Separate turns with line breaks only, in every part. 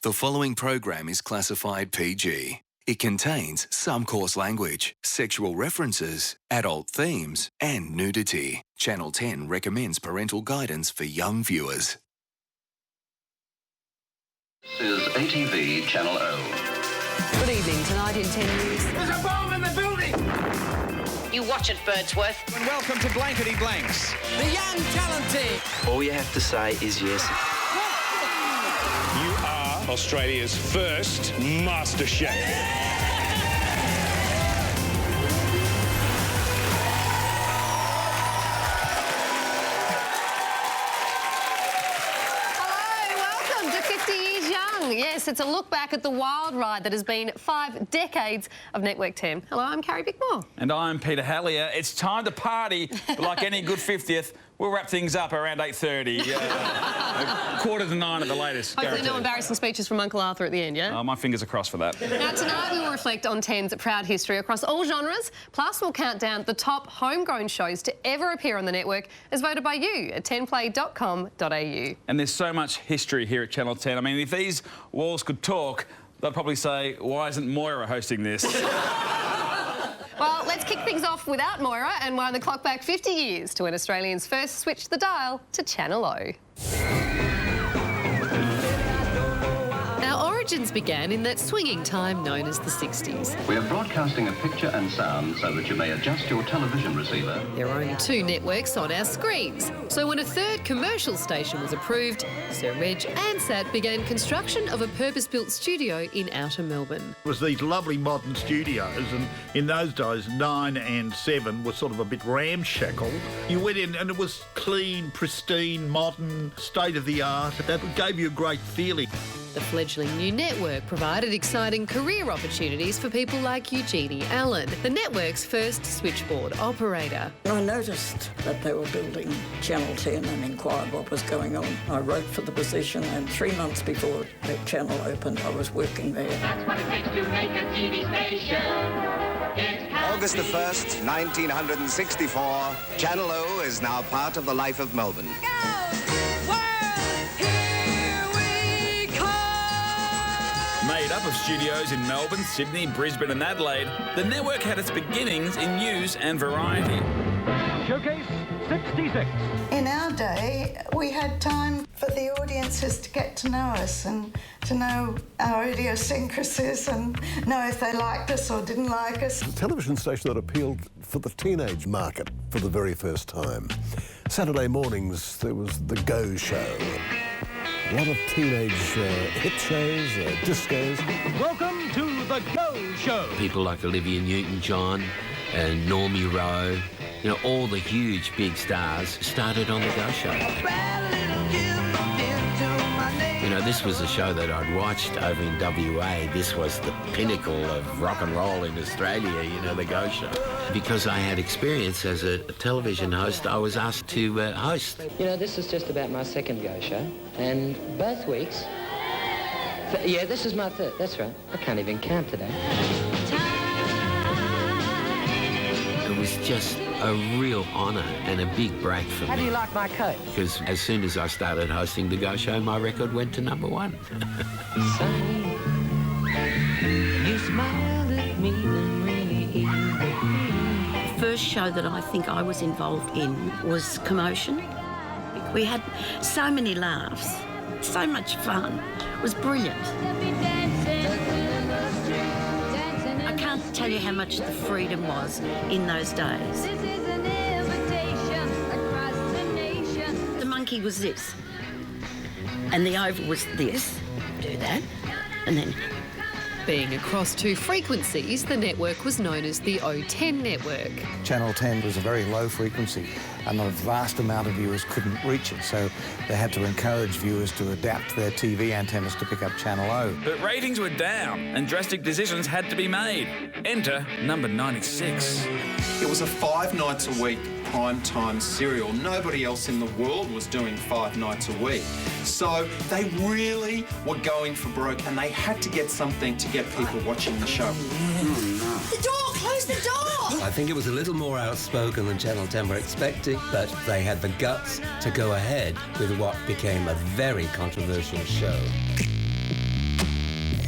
The following program is classified PG. It contains some coarse language, sexual references, adult themes, and nudity. Channel 10 recommends parental guidance for young viewers.
This is ATV Channel O.
Good evening. Tonight in 10 News.
There's a bomb in the building!
You watch it, Birdsworth.
And welcome to Blankety Blanks.
The young talented.
All you have to say is yes.
You are Australia's first master chef.
Yes, it's a look back at the wild ride that has been 5 decades of Network 10. Hello, I'm Carrie Bickmore.
And I'm Peter Hallier. It's time to party, but like any good 50th, we'll wrap things up around 8:30. 8:45 at the latest.
Hopefully
guaranteed.
no embarrassing speeches from Uncle Arthur at the end, yeah?
My fingers are crossed for that.
Now, tonight we will reflect on 10's proud history across all genres, plus we'll count down the top homegrown shows to ever appear on the network as voted by you at 10play.com.au.
And there's so much history here at Channel 10. I mean, if these walls could talk, they'd probably say, why isn't Moira hosting this?
Well, let's kick things off without Moira and wind the clock back 50 years to when Australians first switched the dial to Channel O. Our origins began in that swinging time known as the 60s.
We are broadcasting a picture and sound so that you may adjust your television receiver.
There were only 2 networks on our screens. So when a 3rd commercial station was approved, Sir Reg Ansett began construction of a purpose-built studio in outer Melbourne.
It was these lovely modern studios, and in those days 9 and 7 were sort of a bit ramshackle. You went in and it was clean, pristine, modern, state-of-the-art. That gave you a great feeling.
The fledgling new network provided exciting career opportunities for people like Eugenie Allen, the network's first switchboard operator.
I noticed that they were building Channel 10 and inquired what was going on. I wrote for the position, and 3 months before the channel opened, I was working there.
That's what it takes to make a TV station.
August the 1st, 1964, Channel O is now part of the life of Melbourne.
Made up of studios in Melbourne, Sydney, Brisbane and Adelaide, the network had its beginnings in news and variety.
Showcase 66.
In our day, we had time for the audiences to get to know us and to know our idiosyncrasies and know if they liked us or didn't like us.
A television station that appealed for the teenage market for the very first time. Saturday mornings, there was The Go Show. A lot of teenage hit shows, discos.
Welcome to The Go Show.
People like Olivia Newton-John and Normie Rowe, you know, all the huge big stars started on The Go Show. You know, this was a show that I'd watched over in WA. This was the pinnacle of rock and roll in Australia, you know, The Go Show. Because I had experience as a television host, I was asked to host.
You know, this is just about my 2nd Go Show, and both weeks... Yeah, this is my 3rd, that's right. I can't even count today.
It was just a real honour and a big break for me.
How do you like my coat?
Because as soon as I started hosting The Go Show, my record went to #1.
Sonny, you smiled at me and really easy.
The first show that I think I was involved in was Commotion. We had so many laughs, so much fun. It was brilliant. I can't tell you how much the freedom was in those days. The monkey was this, and the oval was this. Do that, and then...
Being across 2 frequencies, the network was known as the O10 network.
Channel 10 was a very low frequency and a vast amount of viewers couldn't reach it, so they had to encourage viewers to adapt their TV antennas to pick up Channel O.
But ratings were down and drastic decisions had to be made. Enter number 96.
It was a 5 nights a week prime-time serial. Nobody else in the world was doing 5 nights a week. So they really were going for broke, and they had to get something to get people watching the show.
The door! Close the door!
I think it was a little more outspoken than Channel 10 were expecting, but they had the guts to go ahead with what became a very controversial show.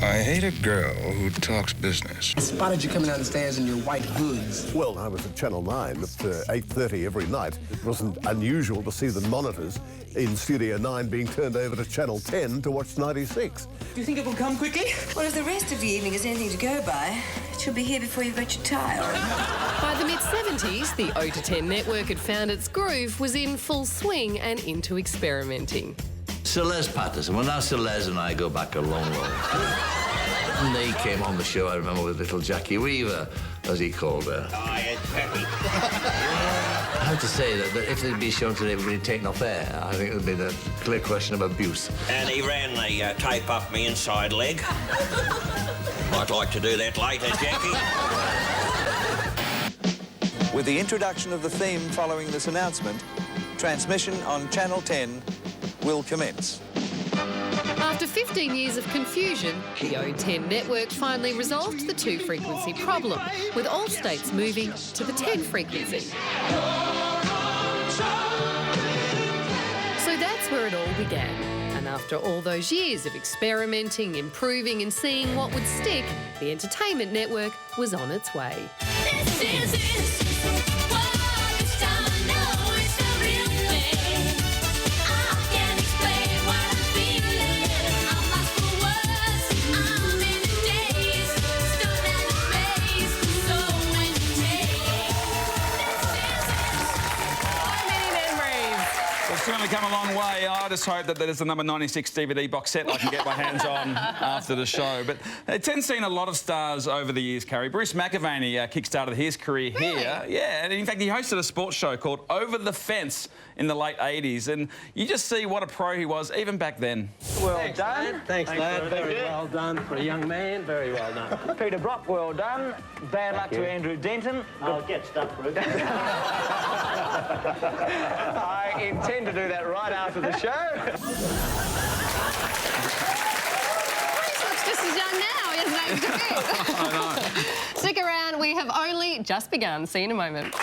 I hate a girl who talks business.
I spotted you coming down the stairs in your white hoods.
Well, I was at Channel 9 at 8:30 every night. It wasn't unusual to see the monitors in Studio 9 being turned over to Channel 10 to watch 96.
Do you think it will come quickly? Well, if the rest of the evening is anything to go by, it should be here before you've got your tie on.
By the mid-70s, the O to 10 network had found its groove, was in full swing and into experimenting.
Sir Les Patterson. Well, now Sir Les and I go back a long way. And they came on the show, I remember, with little Jackie Weaver, as he called her.
Oh, yes, Peppy.
I have to say that if they'd been shown today, we'd been taken off air. I think it would be a clear question of abuse.
And he ran the tape up me inside leg. I'd like to do that later, Jackie.
With the introduction of the theme following this announcement, transmission on Channel 10 will commence.
After 15 years of confusion, the O10 network finally resolved the 2-frequency problem, with all states moving to the 10 frequency. So that's where it all began. And after all those years of experimenting, improving and seeing what would stick, the entertainment network was on its way.
This is what it's time to know. It's the real thing. I can't explain what I'm feeling. I'm lost for words. I'm in a daze, stunned and amazed. So
Many memories.
It's certainly come a long way. I just hope that there's a number 96 DVD box set I can get my hands on after the show. But Ten's seen a lot of stars over the years, Carrie. Bruce McAvaney kick-started his career here. Yeah, and in fact, he hosted a sports show called Over the Fence in the late 80s. And you just see what a pro he was, even back then.
Well done. Thanks, lad. Very well done for a young man. Very well done. Peter Brock, well done. Bad luck to Andrew Denton. I'll get stuck, Bruce. I intend to do that right after the show.
Bruce looks just as young now. He hasn't aged a bit.
I know.
Stick around. We have only just begun. See you in a moment.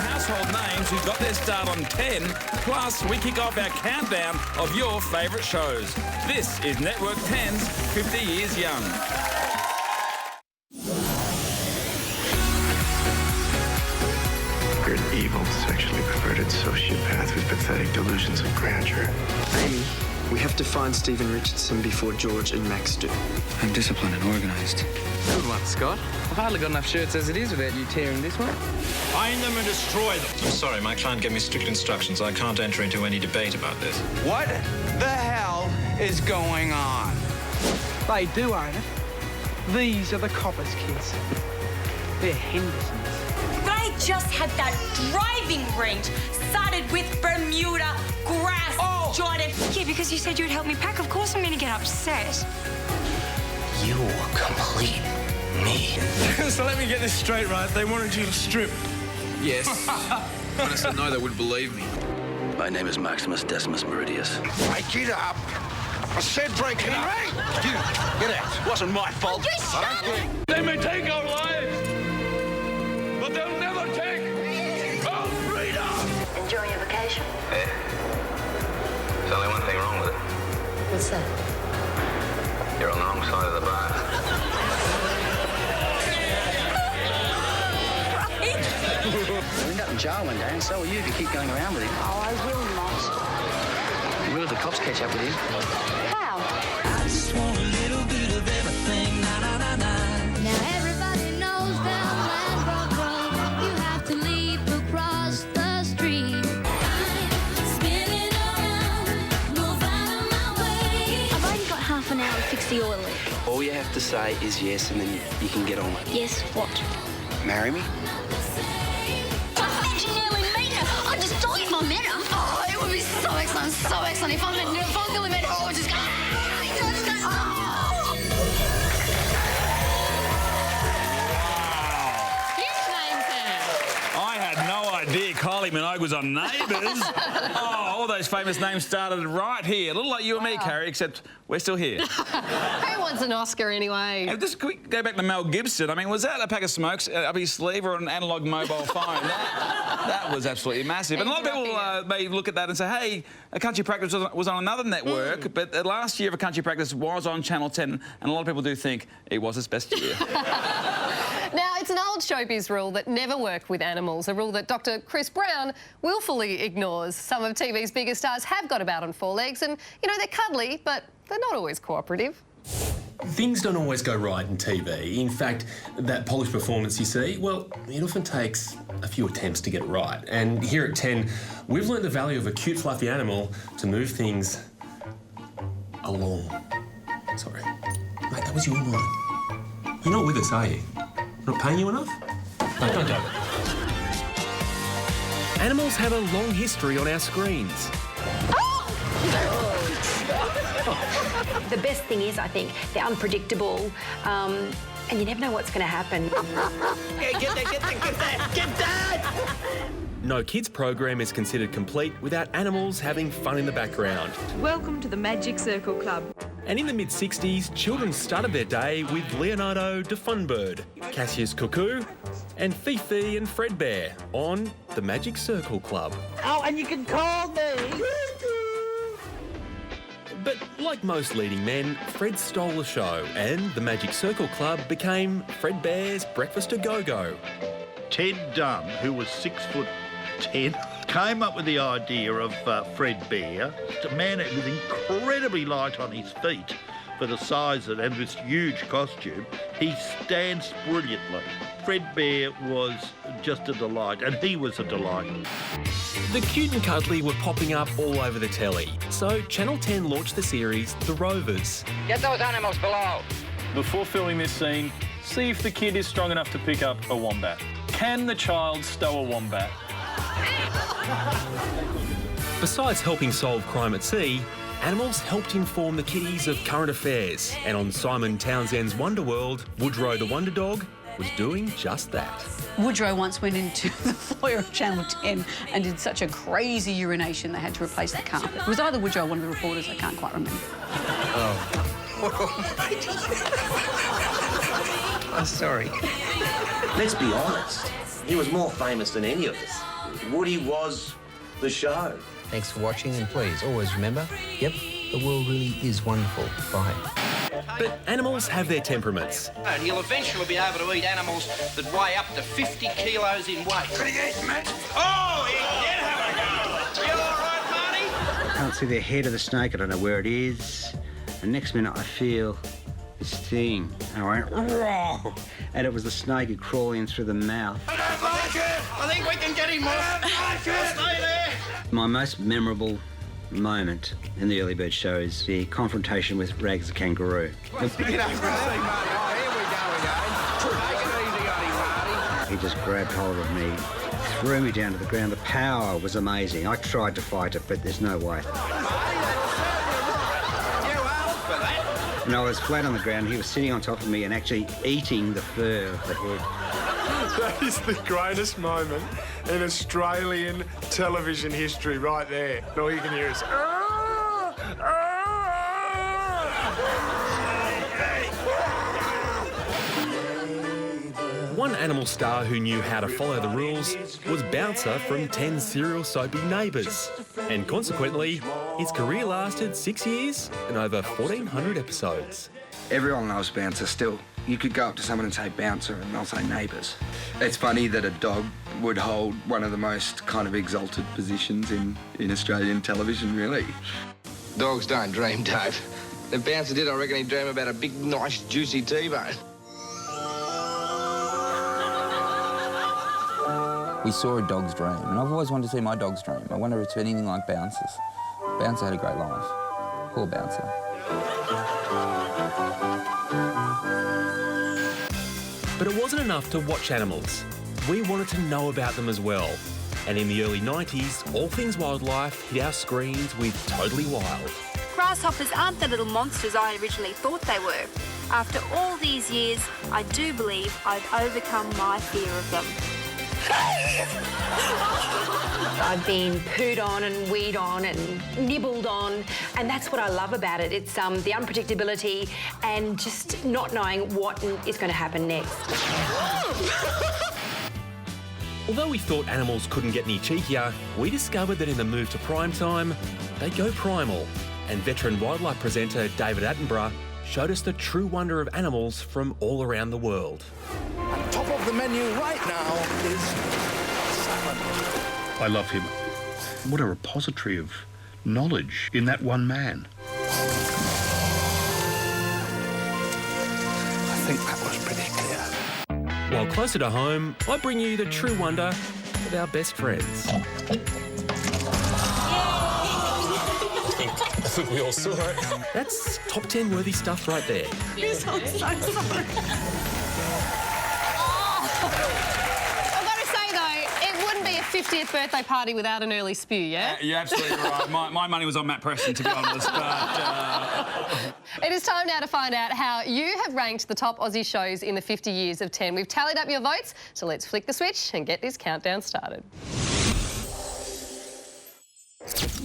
Household names who got their start on 10, plus we kick off our countdown of your favourite shows. This is Network 10's 50 Years Young.
You're an evil, sexually perverted sociopath with pathetic delusions of grandeur.
Amy, we have to find Stephen Richardson before George and Max do.
I'm disciplined and organized.
Good one, Scott. I've hardly got enough shirts as it is without you tearing this one.
Find them and destroy them. I'm sorry, my client gave me strict instructions. I can't enter into any debate about this.
What the hell is going on?
They do own it. These are the Coppers kids. They're Hendersons.
They just had that driving range started with Bermuda grass, Jordan.
Yeah, because you said you'd help me pack. Of course I'm going to get upset.
You complete me.
So let me get this straight, right? They wanted you to strip.
Yes.
When I said no, they wouldn't believe me.
My name is Maximus Decimus Meridius.
Break it up. I said break it up. You, get out. It wasn't my fault.
They may take our lives, but they'll never take our freedom.
Enjoying your vacation?
Yeah. There's only one thing wrong with it.
What's that?
You're on the wrong side of the bar.
We'll end up in jail one day, and so will you if you keep going around with him.
Oh, I will not.
You will if the cops catch up with him.
How?
I just want a little bit of everything. Na na na na. Now everybody knows down Ladbroke Road, you have to leap across the street. I'm spinning around, move out of my way.
I've only got half an hour to fix the oil leak.
All you have to say is yes, and then you can get on with it.
Yes, what?
Marry me?
Did you nearly meet her? I just thought if I met her. Oh, it would be so excellent if I nearly met her. I would just go.
I had no idea Kylie Kylie Minogue was on Neighbours. Oh, all those famous names started right here. A little like you and me, Carrie, except we're still here.
Who wants an Oscar anyway?
And just quick, go back to Mel Gibson. I mean, was that a pack of smokes up his sleeve or an analogue mobile phone? That was absolutely massive. And a lot of people may look at that and say, hey, A Country Practice was on another network, but the last year of A Country Practice was on Channel 10, and a lot of people do think it was its best year.
Now, it's an old showbiz rule that never work with animals, a rule that Dr. Chris Brown willfully ignores. Some of TV's biggest stars have got about on four legs and, you know, they're cuddly, but they're not always cooperative.
Things don't always go right in TV. In fact, that polished performance you see, well, it often takes a few attempts to get it right. And here at 10, we've learned the value of a cute, fluffy animal to move things along. Sorry. Mate, that was your line. You're not with us, are you? Not paying you enough? No, don't do it.
Animals have a long history on our screens.
The best thing is, I think, they're unpredictable, and you never know what's going to happen.
Get that! No kids program is considered complete without animals having fun in the background.
Welcome to the Magic Circle Club.
And in the mid-60s, children started their day with Leonardo da Funbird, Cassius Cuckoo, and Fifi and Fredbear on the Magic Circle Club.
Oh, and you can call me.
But like most leading men, Fred stole the show, and the Magic Circle Club became Fredbear's Breakfast A Go-Go.
Ted Dunn, who was 6'10", came up with the idea of Fredbear, a man that was incredibly light on his feet for the size of it and this huge costume. He stands brilliantly. Fredbear was just a delight, and he was a delight.
The cute and cuddly were popping up all over the telly, so Channel 10 launched the series The Rovers.
Get those animals below.
Before filming this scene, see if the kid is strong enough to pick up a wombat. Can the child stow a wombat?
Besides helping solve crime at sea, animals helped inform the kiddies of current affairs, and on Simon Townsend's Wonderworld, Woodrow the Wonder Dog was doing just that.
Woodrow once went into the foyer of Channel 10 and did such a crazy urination they had to replace the carpet. It was either Woodrow or one of the reporters, I can't quite remember.
I'm sorry. Let's be honest. He was more famous than any of us. Woody was the show.
Thanks for watching, and please always remember, yep, the world really is wonderful. Bye.
But animals have their temperaments.
And he'll eventually be able to eat animals that weigh up to 50 kilos in weight. Pretty good, mate. Oh, he did have a go. You all right, Marty?
I can't see the head of the snake. I don't know where it is. And next minute, I feel this thing. And I went, "Roar!" And it was the snake who crawled in through the mouth.
I don't like it. I think we can get him off. Stay there.
My most memorable moment in the Early Bird show is the confrontation with Rags the kangaroo. He just grabbed hold of me, threw me down to the ground. The power was amazing. I tried to fight it, but there's no way. And I was flat on the ground. He was sitting on top of me and actually eating the fur of the head.
That is the greatest moment in Australian television history right there. All you can hear is...
One animal star who knew how to follow the rules was Bouncer from 10's serial soapy Neighbours. And consequently, his career lasted 6 years and over 1,400 episodes.
Everyone loves Bouncer still. You could go up to someone and say Bouncer and they'll say Neighbours. It's funny that a dog would hold one of the most kind of exalted positions in Australian television, really.
Dogs don't dream, Dave. If Bouncer did, I reckon he'd dream about a big, nice, juicy T-bone.
We saw a dog's dream, and I've always wanted to see my dog's dream. I wonder if it's anything like Bouncer's. Bouncer had a great life. Poor Bouncer.
But it wasn't enough to watch animals. We wanted to know about them as well. And in the early 90s, All Things Wildlife hit our screens with Totally Wild.
Grasshoppers aren't the little monsters I originally thought they were. After all these years, I do believe I've overcome my fear of them.
I've been pooed on and weed on and nibbled on, and that's what I love about it. It's the unpredictability and just not knowing what is going to happen next.
Although we thought animals couldn't get any cheekier, we discovered that in the move to prime time, they go primal. And veteran wildlife presenter David Attenborough showed us the true wonder of animals from all around the world.
Top of the menu right now is salmon.
I love him. What a repository of knowledge in that one man.
I think that was pretty clear.
While closer to home, I bring you the true wonder of our best friends.
I think we all saw it.
That's top 10 worthy stuff right there.
This sounds so sorry.
I've got to say, though, it wouldn't be a 50th birthday party without an early spew, yeah?
You're absolutely right. My money was on Matt Preston, to be honest.
It is time now to find out how you have ranked the top Aussie shows in the 50 years of 10. We've tallied up your votes, so let's flick the switch and get this countdown started.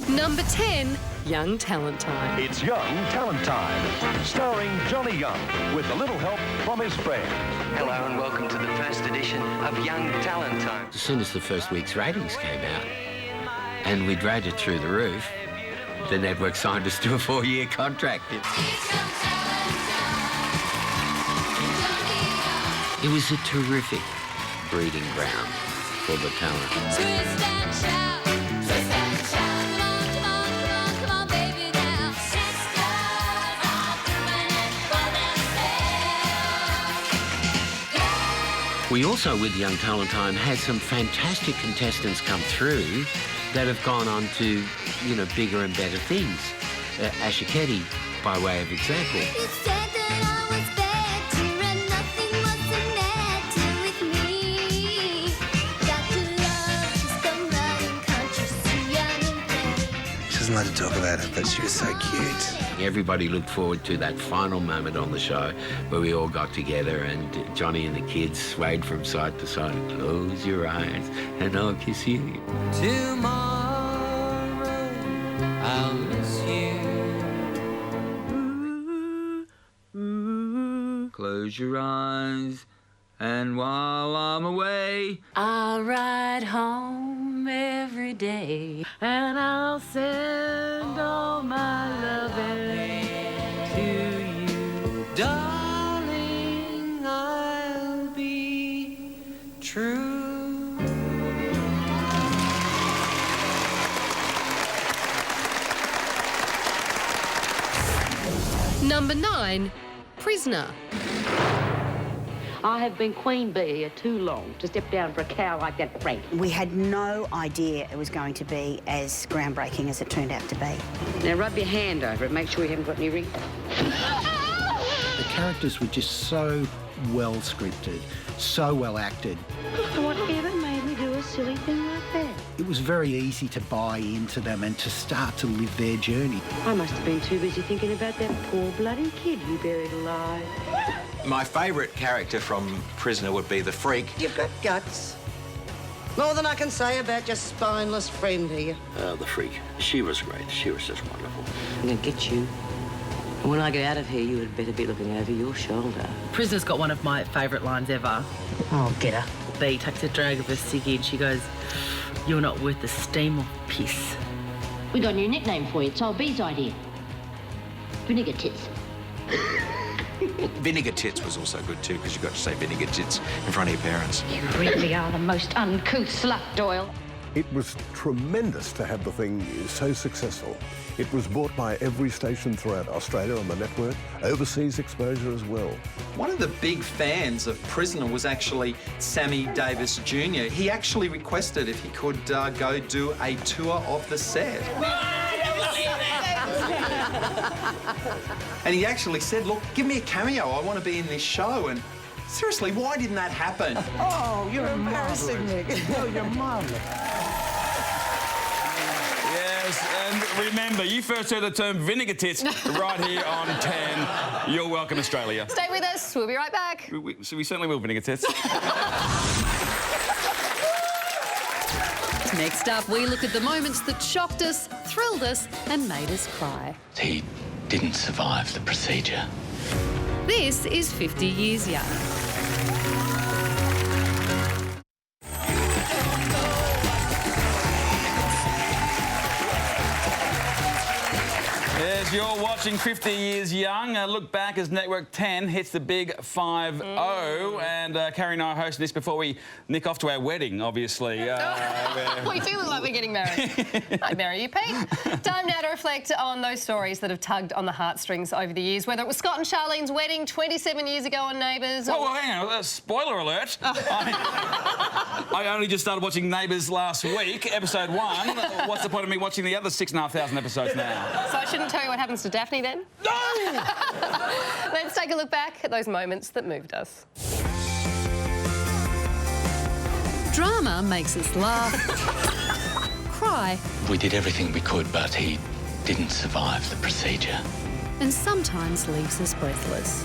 Number 10, Young Talent Time.
It's Young Talent Time, starring Johnny Young, with a little help from his friends.
Hello and welcome to the first edition of Young Talent Time.
As soon as the first week's ratings came out, and we dragged it through the roof, the network signed us to a 4-year contract. It was a terrific breeding ground for the talent. We also, with Young Talent Time, had some fantastic contestants come through that have gone on to, you know, bigger and better things. Asha Ketty, by way of example.
She doesn't like to talk about it, but she was so cute.
Everybody looked forward to that final moment on the show where we all got together and Johnny and the kids swayed from side to side. Close your eyes and I'll kiss you.
Tomorrow I'll miss you.
Close your eyes, and while I'm away,
I'll ride home every day and I'll send all my loving to you. Darling, I'll be true.
Number 9, Prisoner.
I have been queen bee here too long to step down for a cow like that, Frank.
We had no idea it was going to be as groundbreaking as it turned out to be.
Now rub your hand over it, make sure you haven't got any wrinkles.
The characters were just so well scripted, so well acted.
Whatever made me do a silly thing like that?
It was very easy to buy into them and to start to live their journey.
I must have been too busy thinking about that poor bloody kid you buried alive.
My favourite character from Prisoner would be the Freak.
You've got guts. More than I can say about your spineless friend here.
The Freak. She was great. She was just wonderful.
I'm going to get you. And when I get out of here, you had better be looking over your shoulder.
Prisoner's got one of my favourite lines ever.
Oh, get her.
B takes a drag of her ciggy and she goes, "You're not worth the steam of piss."
We got a new nickname for you. It's old B's idea. Vinegar Tits.
Vinegar Tits was also good too, because you got to say Vinegar Tits in front of your parents.
You really are the most uncouth slut, Doyle.
It was tremendous to have the thing so successful. It was bought by every station throughout Australia on the network, overseas exposure as well.
One of the big fans of Prisoner was actually Sammy Davis Jr. He actually requested if he could go do a tour of the set. And he actually said, look, give me a cameo, I want to be in this show. And seriously, why didn't that happen?
Oh, you're embarrassing me. Oh, you're marvellous.
Yes, and remember, you first heard the term Vinegar Tits right here on 10. You're welcome, Australia.
Stay with us. We'll be right back.
We certainly will, Vinegar Tits.
Next up, we look at the moments that shocked us, thrilled us, and made us cry.
He didn't survive the procedure.
This is 50 Years Young.
Yes, you're watching 50 Years Young. Look back as Network 10 hits the big 5-0. And Carrie and I are hosting this before we nick off to our wedding, obviously.
We do look like we're getting married. I'd marry you, Pete. Time now to reflect on those stories that have tugged on the heartstrings over the years, whether it was Scott and Charlene's wedding 27 years ago on Neighbours.
Oh, well, hang on. Spoiler alert. I only just started watching Neighbours last week, episode 1. What's the point of me watching the other 6,500 episodes now?
So I shouldn't tell you what happens to Daphne then?
No!
Let's take a look back at those moments that moved us. Drama makes us laugh, cry,
We did everything we could, but he didn't survive the procedure.
and sometimes leaves us breathless.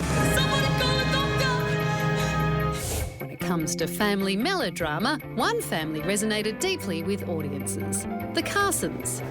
When it comes to family melodrama, one family resonated deeply with audiences. The Carsons.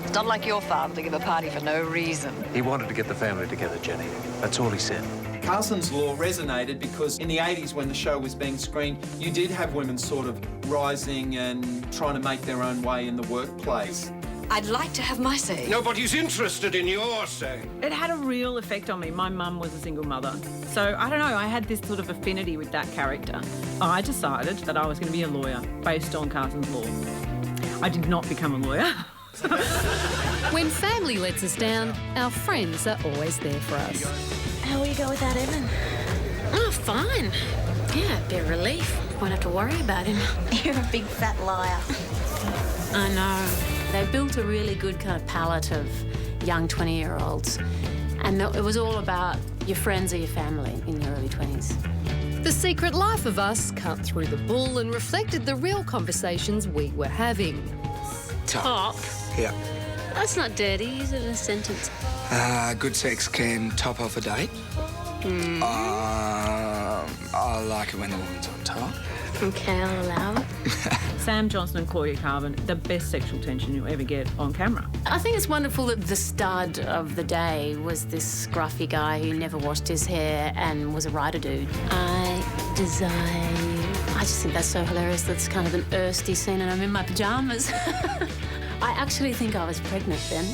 It's not like your father to give a party for no reason.
He wanted to get the family together, Jenny. That's all he said.
Carson's Law resonated because in the 80s when the show was being screened, you did have women sort of rising and trying to make their own way in the workplace.
I'd like to have my say.
Nobody's interested in your say.
It had a real effect on me. My mum was a single mother. So, I don't know, I had this sort of affinity with that character. I decided that I was going to be a lawyer based on Carson's Law. I did not become a lawyer.
When family lets us down, our friends are always there for us.
How will you go without Evan? Oh, fine. Yeah, a bit of relief. Won't have to worry about him.
You're a big fat liar.
I know.
They built a really good kind of palette of young 20-year-olds. And it was all about your friends or your family in your early 20s.
The Secret Life of Us cut through the bull and reflected the real conversations we were having.
Top?
Yeah.
That's not dirty. Use it in a sentence.
Good sex can top off a date. I like it when the woman's on top.
Okay, I'll allow it.
Sam Johnson and Claudia Carvin, the best sexual tension you'll ever get on camera.
I think it's wonderful that the stud of the day was this scruffy guy who never washed his hair and was a writer dude. I desire you. I just think that's so hilarious. That's kind of an earthy scene and I'm in my pyjamas. I actually think I was pregnant then.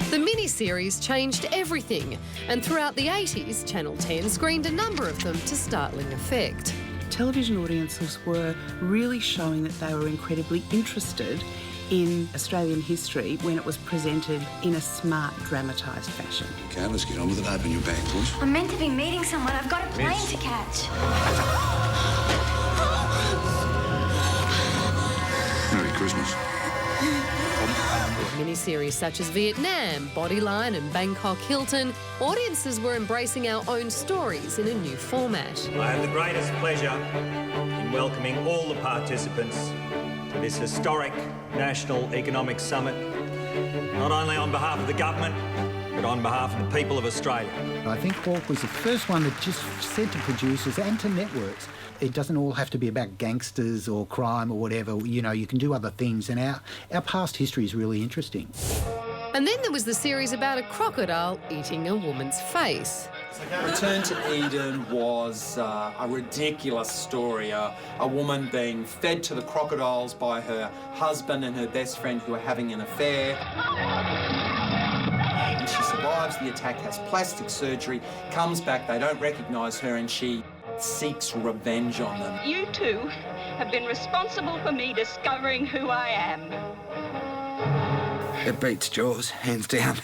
The mini-series changed everything, and throughout the 80s, Channel 10 screened a number of them to startling effect.
Television audiences were really showing that they were incredibly interested in Australian history when it was presented in a smart, dramatised fashion.
Okay, let's get on with it. Open your bag, please.
I'm meant to be meeting someone. I've got a plane to catch.
Merry Christmas.
Miniseries such as Vietnam, Bodyline and Bangkok Hilton, audiences were embracing our own stories in a new format.
I have the greatest pleasure in welcoming all the participants to this historic National Economic Summit, not only on behalf of the government, but on behalf of the people of Australia.
I think Hawke was the first one that just said to producers and to networks, it doesn't all have to be about gangsters or crime or whatever. You know, you can do other things, and our past history is really interesting.
And then there was the series about a crocodile eating a woman's face.
Return to Eden was a ridiculous story. A woman being fed to the crocodiles by her husband and her best friend who are having an affair. And she survives the attack, has plastic surgery, comes back, they don't recognise her, and she seeks revenge on them.
You two have been responsible for me discovering who I am.
It beats Jaws, hands down.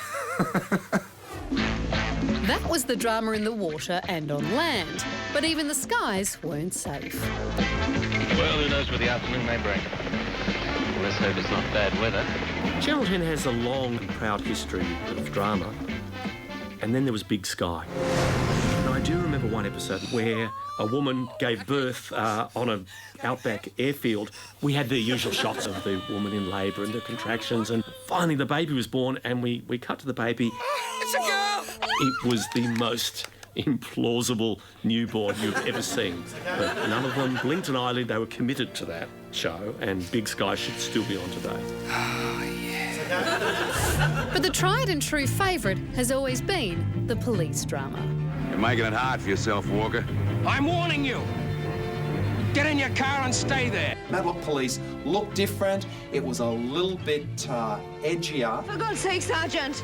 That was the drama in the water and on land, but even the skies weren't safe.
Well, who knows what the afternoon may bring. Let's hope it's not bad weather.
Channel 10 has a long and proud history of drama. And then there was Big Sky. And I do remember one episode where a woman gave birth on an outback airfield. We had the usual shots of the woman in labour and the contractions, and finally the baby was born, and we cut to the baby.
It's a girl!
It was the most implausible newborn you've ever seen. But none of them blinked an eyelid. They were committed to that. show, and Big Sky should still be on today.
But the tried and true favourite has always been the police drama.
You're making it hard for yourself, Walker.
I'm warning you. Get in your car and stay there.
Matlock Police looked different. It was a little bit edgier.
For God's sake, Sergeant!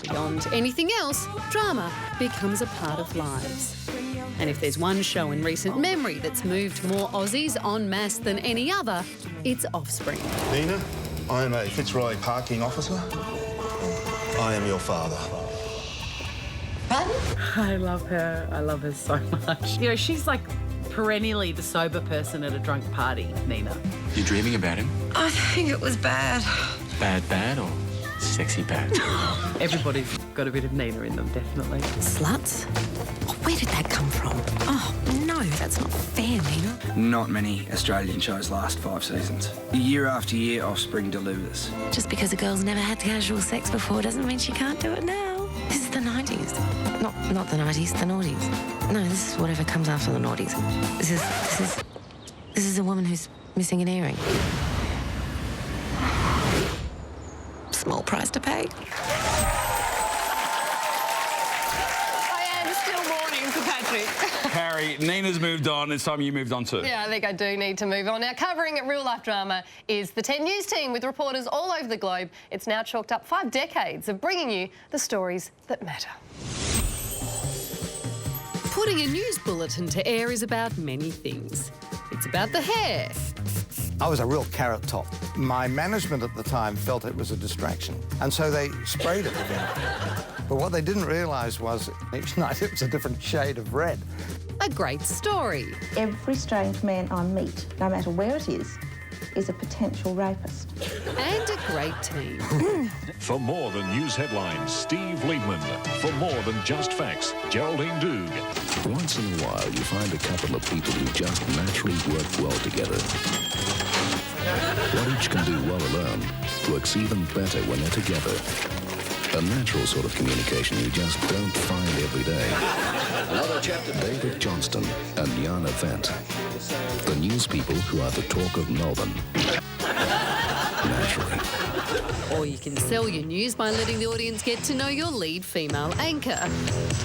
Beyond anything else, drama becomes a part of lives. And if there's one show in recent memory that's moved more Aussies en masse than any other, it's Offspring.
Nina, I am a Fitzroy parking officer. I am your father.
I love her. I love her so much. You know, she's like perennially the sober person at a drunk party, Nina.
You dreaming about him?
I think it was bad.
Bad or sexy bad?
Everybody's got a bit of Nina in them, definitely.
Sluts? Oh, where did that come from? Oh, no, that's not fair, Nina.
Not many Australian shows last 5 seasons. Year after year, Offspring delivers.
Just because a girl's never had casual sex before doesn't mean she can't do it now. This is the 90s. Not the 90s, the noughties. No, this is whatever comes after the noughties. This is a woman who's missing an earring. Small price to pay.
I am still mourning for Patrick.
Harry, Nina's moved on. It's time you moved on too.
Yeah, I think I do need to move on. Now, covering real-life drama is the 10 News team with reporters all over the globe. It's now chalked up 5 decades of bringing you the stories that matter.
Putting a news bulletin to air is about many things. It's about the hair.
I was a real carrot top. My management at the time felt it was a distraction, and so they sprayed it again. But what they didn't realise was each night it was a different shade of red.
A great story.
Every strange man I meet, no matter where it is a potential rapist.
And a great team.
For more than news headlines, Steve Liebman. For more than just facts, Geraldine Doog.
Once in a while, you find a couple of people who just naturally work well together. What each can do well alone works even better when they're together. A natural sort of communication you just don't find every day. Another chapter. David Johnston and Jana Vent. The news people who are the talk of Melbourne. Naturally.
Or you can sell your news by letting the audience get to know your lead female anchor.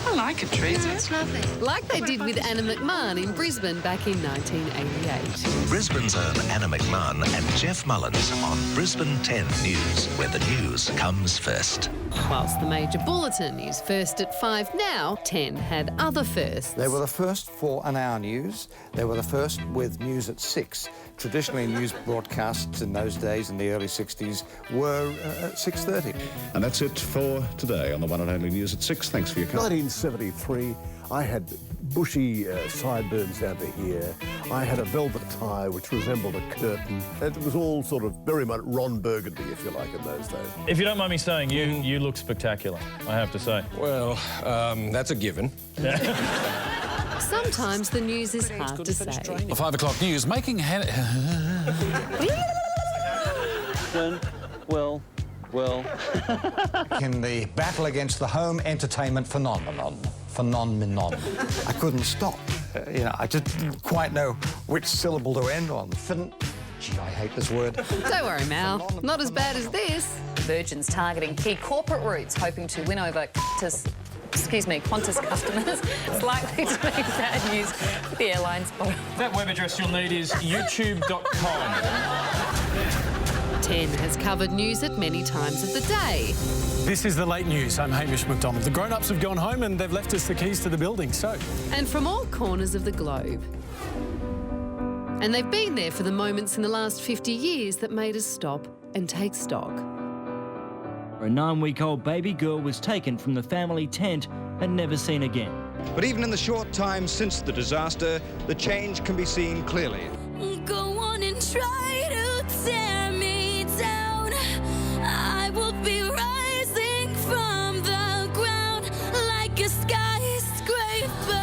I like it, Teresa. It's lovely.
Like they did with Anna McMahon in Brisbane back in 1988.
Brisbane's own Anna McMahon and Jeff Mullins on Brisbane 10 News, where the news comes first.
Whilst the major bulletin is first at 5 now, 10 had other firsts.
They were the first for an hour news. They were the first with news at 6. Traditionally, news broadcasts in those days, in the early 60s, were at 6:30.
And that's it for today on the one and only News at 6. Thanks for your company.
1973, I had bushy sideburns down to here. I had a velvet tie which resembled a curtain. It was all sort of very much Ron Burgundy, if you like, in those days.
If you don't mind me saying, you look spectacular, I have to say.
Well, that's a given.
Sometimes the news is hard to say.
The 5 o'clock news making
Well.
In the battle against the home entertainment phenomenon. I couldn't stop. I just didn't quite know which syllable to end on. Gee, I hate this word.
Don't worry, Mal. Not as bad as this.
Virgin's targeting key corporate routes, hoping to win over Qantas customers. It's likely to be bad news for the airlines.
That web address you'll need is youtube.com.
10 has covered news at many times of the day.
This is the late news. I'm Hamish McDonald. The grown-ups have gone home and they've left us the keys to the building, so...
And from all corners of the globe. And they've been there for the moments in the last 50 years that made us stop and take stock.
A 9-week-old baby girl was taken from the family tent and never seen again.
But even in the short time since the disaster, the change can be seen clearly.
Go on and try to tear me down. I will be rising from the ground like a skyscraper.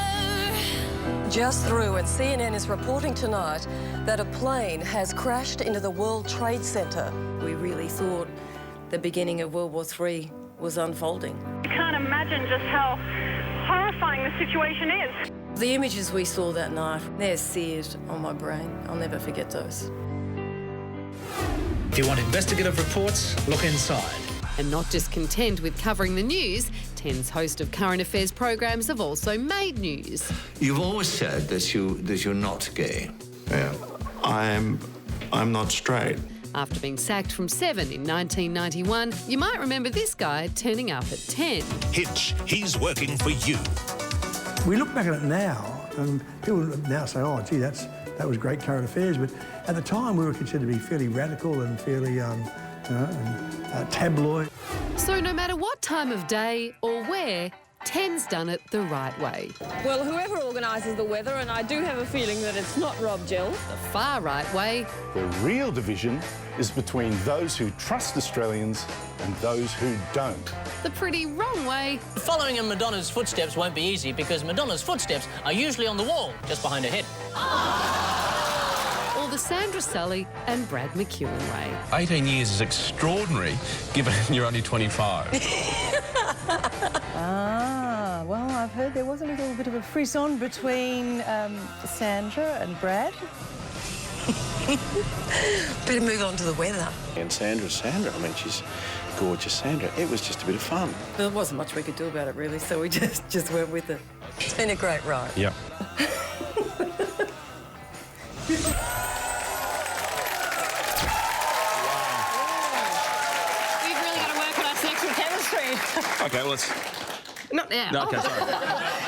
Just through, and CNN is reporting tonight that a plane has crashed into the World Trade Center. We really thought the beginning of World War III was unfolding.
You can't imagine just how horrifying
horrifying the situation is.
The images we saw that night, they're seared on my brain. I'll never forget those.
If you want investigative reports, look inside.
And not just content with covering the news, 10's host of current affairs programs have also made news.
You've always said that you're not gay.
Yeah, I'm not straight.
After being sacked from 7 in 1991, you might remember this guy turning up at 10.
Hitch, he's working for you.
We look back at it now, and people now say, oh, gee, that was great current affairs, but at the time we were considered to be fairly radical and fairly tabloid.
So no matter what time of day or where, 10's done it the right way.
Well, whoever organises the weather, and I do have a feeling that it's not Rob Gell.
The far right way.
The real division is between those who trust Australians and those who don't.
The pretty wrong way.
Following in Madonna's footsteps won't be easy because Madonna's footsteps are usually on the wall, just behind her head.
Or the Sandra Sully and Brad McEwen way.
18 years is extraordinary, given you're only 25.
Well, I've heard there was a little bit of a frisson between Sandra and Brad. Better move on to the weather.
And Sandra, I mean, she's gorgeous, Sandra. It was just a bit of fun.
There wasn't much we could do about it, really, so we just went with it. It's been a great ride.
Yep.
We've really got to work on our sexual chemistry.
OK, well, let's...
Not now.
No, OK, sorry.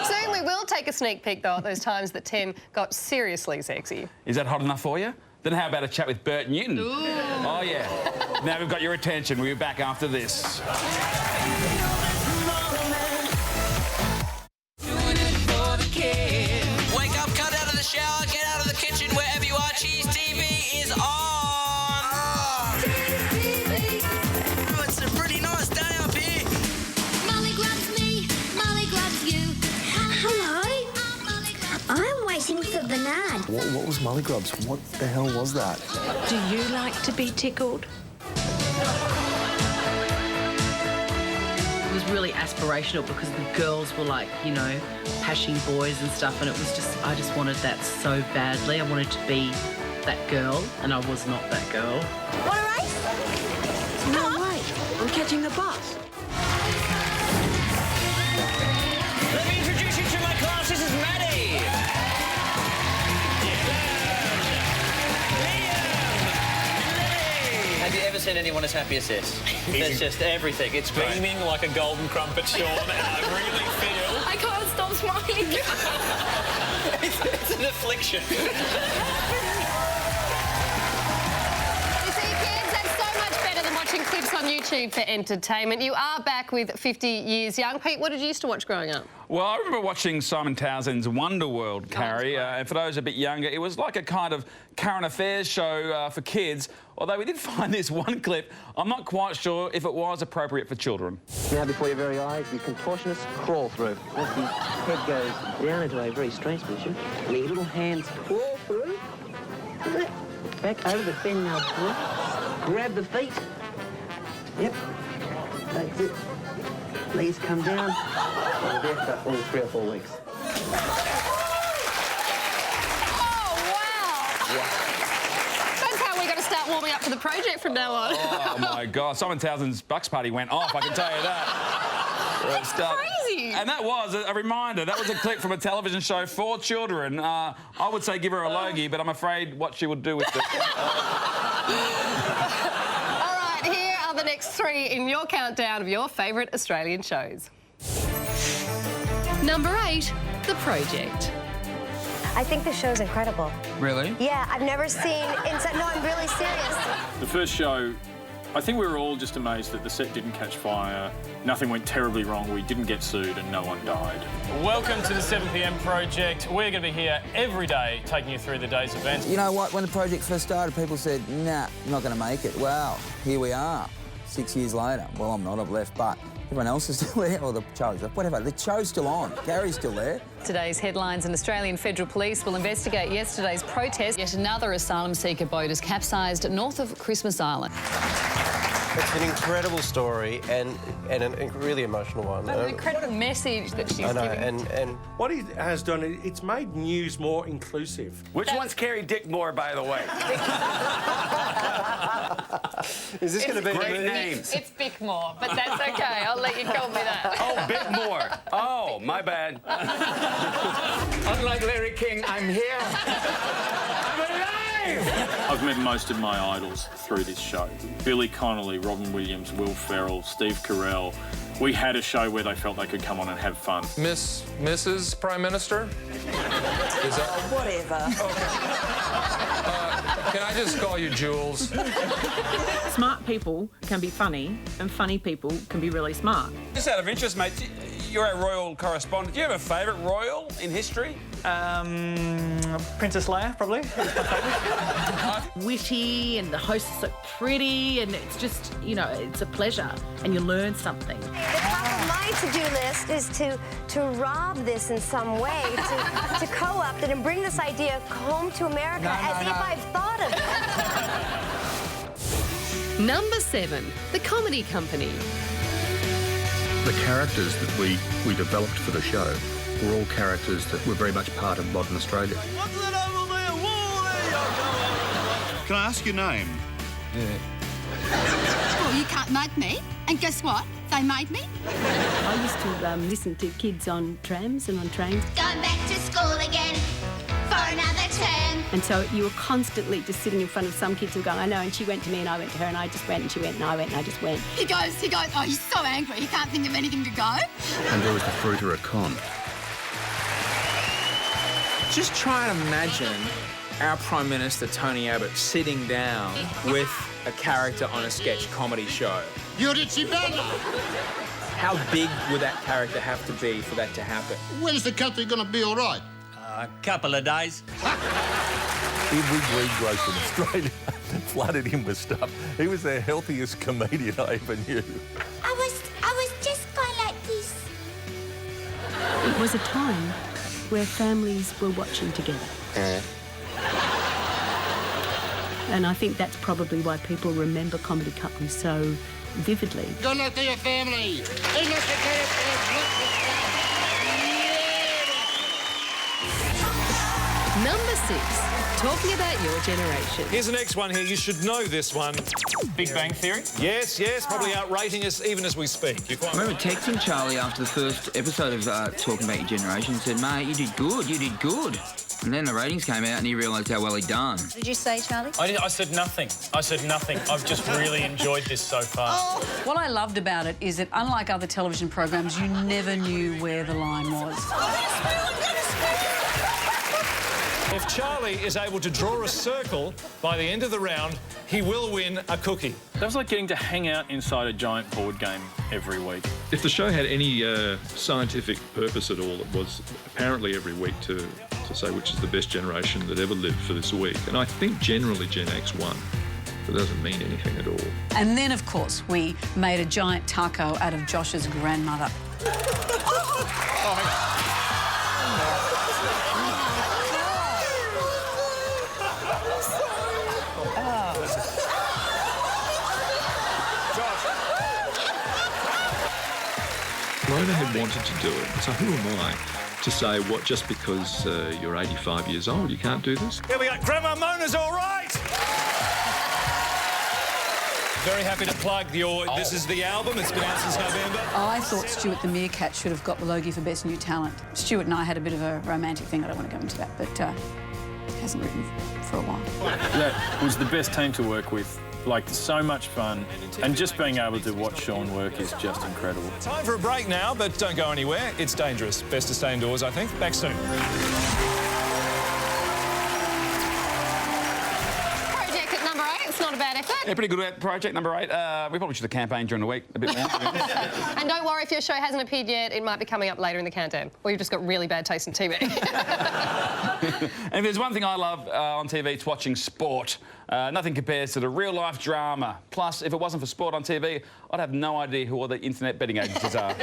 Soon we will take a sneak peek, though, at those times that 10 got seriously sexy.
Is that hot enough for you? Then how about a chat with Bert Newton?
Ooh.
Oh, yeah. Now we've got your attention. We'll be back after this.
Wake up, cut out of the shower, get out of the kitchen, wherever you are, Cheese TV is on! Oh, it's a pretty nice day up here.
Molly grabs me, Molly grabs you. Hello. I'm waiting for Bernard.
What was Molly Grubs? What the hell was that?
Do you like to be tickled?
It was really aspirational because the girls were like, you know, pashing boys and stuff, and it was just, I just wanted that so badly. I wanted to be that girl, and I was not that girl.
Want a race?
No, wait. I'm catching the bus.
Let me introduce you to my class. This is Maddie.
Have you ever seen anyone as happy as this? It's just everything. It's beaming like a golden crumpet, Sean, and I really feel...
I can't stop smiling.
it's an affliction.
You see, kids, that's so much better than watching clips on YouTube for entertainment. You are back with 50 Years Young. Pete, what did you used to watch growing up?
Well, I remember watching Simon Townsend's Wonder World, Carrie. And for those a bit younger, it was like a kind of current affairs show for kids. Although we did find this one clip, I'm not quite sure if it was appropriate for children.
Now before your very eyes, the contortionist crawl through. As the head goes down into a very strange position, and your little hands crawl through. Back over the fin now. Grab the feet. Yep. That's it. Knees come down. And there for all 3 or 4 weeks.
Oh, wow. That's how we're going to start warming up for the project from now on.
Oh, my God. Simon Townsend's Bucks Party went off, I can tell you that.
That's crazy.
And that was a reminder. That was a clip from a television show for children. I would say give her a logie, but I'm afraid what she would do with it.
All right, here are the next 3 in your countdown of your favourite Australian shows.
Number 8, The Project.
I think the show's incredible.
Really?
Yeah, I've never seen... No, I'm really serious.
The first show, I think we were all just amazed that the set didn't catch fire, nothing went terribly wrong, we didn't get sued and no one died. Welcome to the 7 p.m. project. We're going to be here every day taking you through the day's events.
You know what, when the project first started, people said, nah, I'm not going to make it. Well, here we are, 6 years later. Well, I'm not, I've left, but everyone else is still there, or Charlie's left, whatever. The show's still on. Gary's still there.
Today's headlines: and Australian Federal Police will investigate yesterday's protest. Yet another asylum seeker boat has capsized north of Christmas Island.
It's an incredible story and a really emotional one.
An incredible message that she's
I know,
giving.
and
what he has done, it's made news more inclusive.
Which one's Carrie Dickmore, by the way?
Is this going to be
great name?
It's Bickmore, but that's okay. I'll let you call me that.
Oh, Bickmore. Oh, my bad. Unlike Larry King, I'm here. I'm alive!
I've met most of my idols through this show. Billy Connolly, Robin Williams, Will Ferrell, Steve Carell. We had a show where they felt they could come on and have fun.
Mrs. Prime Minister? Is that...
Whatever.
Can I just call you Jules?
Smart people can be funny, and funny people can be really smart.
Just out of interest, mate, you're our royal correspondent. Do you have a favourite royal in history?
Princess Leia, probably.
Witty, and the hosts are so pretty, and it's just, you know, it's a pleasure, and you learn something.
The top of my to-do list is to rob this in some way, to co-opt it and bring this idea home to America as if I've thought of it.
Number 7, The Comedy Company.
The characters that we developed for the show were all characters that were very much part of modern Australia.
Can I ask your name?
Well, you can't mug me. And guess what? They made me.
I used to listen to kids on trams and on trains.
Going back to school again for another term.
And so you were constantly just sitting in front of some kids who go, I know, and she went to me and I went to her and I just went and she went and I went and I just went.
He goes, oh, he's so angry, he can't think of anything to go.
And there was the fruiter at con.
Just try and imagine our Prime Minister, Tony Abbott, sitting down with a character on a sketch comedy show. How big would that character have to be for that to happen?
When's the country going to be all right?
A couple of days.
Every greengrocer in Australia flooded him with stuff. He was the healthiest comedian I ever knew.
I was just going like this.
It was a time where families were watching together. And I think that's probably why people remember Comedy Company so vividly.
Go look to your family.
Number 6, talking about your generation.
Here's the next one here. You should know this one.
Big Bang Theory?
Yes, probably outrating us even as we speak.
I remember texting Charlie after the first episode of Talking About Your Generation and said, mate, you did good. And then the ratings came out and he realised how well he'd done.
What did you say, Charlie?
I said nothing. I've just really enjoyed this so far.
What I loved about it is that, unlike other television programs, you never knew where the line was.
If Charlie is able to draw a circle by the end of the round, he will win a cookie.
That was like getting to hang out inside a giant board game every week.
If the show had any scientific purpose at all, it was apparently every week to say which is the best generation that ever lived for this week. And I think generally Gen X won. It doesn't mean anything at all.
And then, of course, we made a giant taco out of Josh's grandmother.
Rhoda had wanted to do it, so who am I to say what just because you're 85 years old you can't do this?
Here we go. Grandma Mona's all right. Very happy to plug This is the album. It's been out since November.
I thought Stuart the Meerkat should have got the Logie for Best New Talent. Stuart and I had a bit of a romantic thing. I don't want to go into that, but he hasn't written for a while.
That was the best team to work with. Like, so much fun, and just being able to watch Sean work is just incredible.
Time for a break now, but don't go anywhere. It's dangerous. Best to stay indoors, I think. Back soon.
Project at number 8, it's not a bad effort.
Yeah, pretty good project, number 8. We probably should have campaigned during the week a bit more.
And don't worry, if your show hasn't appeared yet, it might be coming up later in the countdown. Or you've just got really bad taste in TV.
And if there's one thing I love on TV, it's watching sport. Nothing compares to the real-life drama. Plus, if it wasn't for sport on TV, I'd have no idea who all the internet betting agencies are.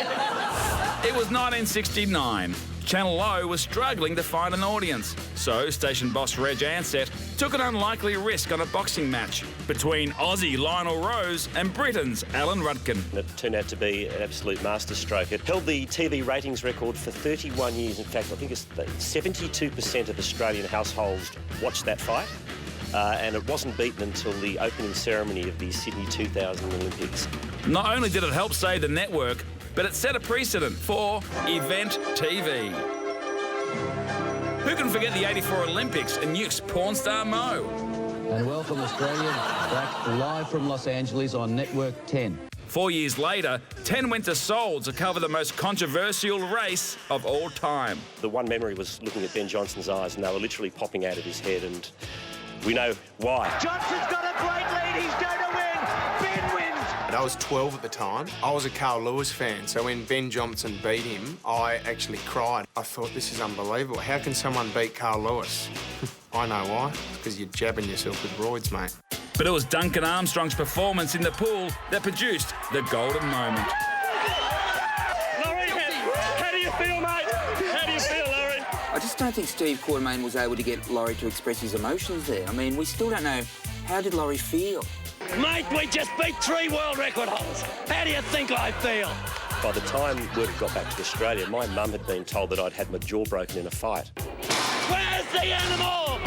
It was 1969. Channel O was struggling to find an audience, so station boss Reg Ansett took an unlikely risk on a boxing match between Aussie Lionel Rose and Britain's Alan Rudkin.
It turned out to be an absolute masterstroke. It held the TV ratings record for 31 years. In fact, I think it's 72% of Australian households watched that fight. And it wasn't beaten until the opening ceremony of the Sydney 2000 Olympics.
Not only did it help save the network, but it set a precedent for event TV. Who can forget the '84 Olympics and Nuke's porn star Mo?
And welcome Australia back live from Los Angeles on Network 10.
4 years later, 10 went to Seoul to cover the most controversial race of all time.
The one memory was looking at Ben Johnson's eyes, and they were literally popping out of his head, and we know why.
Johnson's got a great lead. He's going to win. Ben wins.
I was 12 at the time. I was a Carl Lewis fan, so when Ben Johnson beat him, I actually cried. I thought, this is unbelievable. How can someone beat Carl Lewis? I know why. It's because you're jabbing yourself with roids, mate.
But it was Duncan Armstrong's performance in the pool that produced the golden moment.
Laurie, how do you feel, mate? How do you feel, Laurie?
I just don't think Steve Quartermain was able to get Laurie to express his emotions there. I mean, we still don't know, how did Laurie feel?
Mate, we just beat 3 world record holders. How do you think I feel?
By the time word got back to Australia, my mum had been told that I'd had my jaw broken in a fight.
Where's the animal?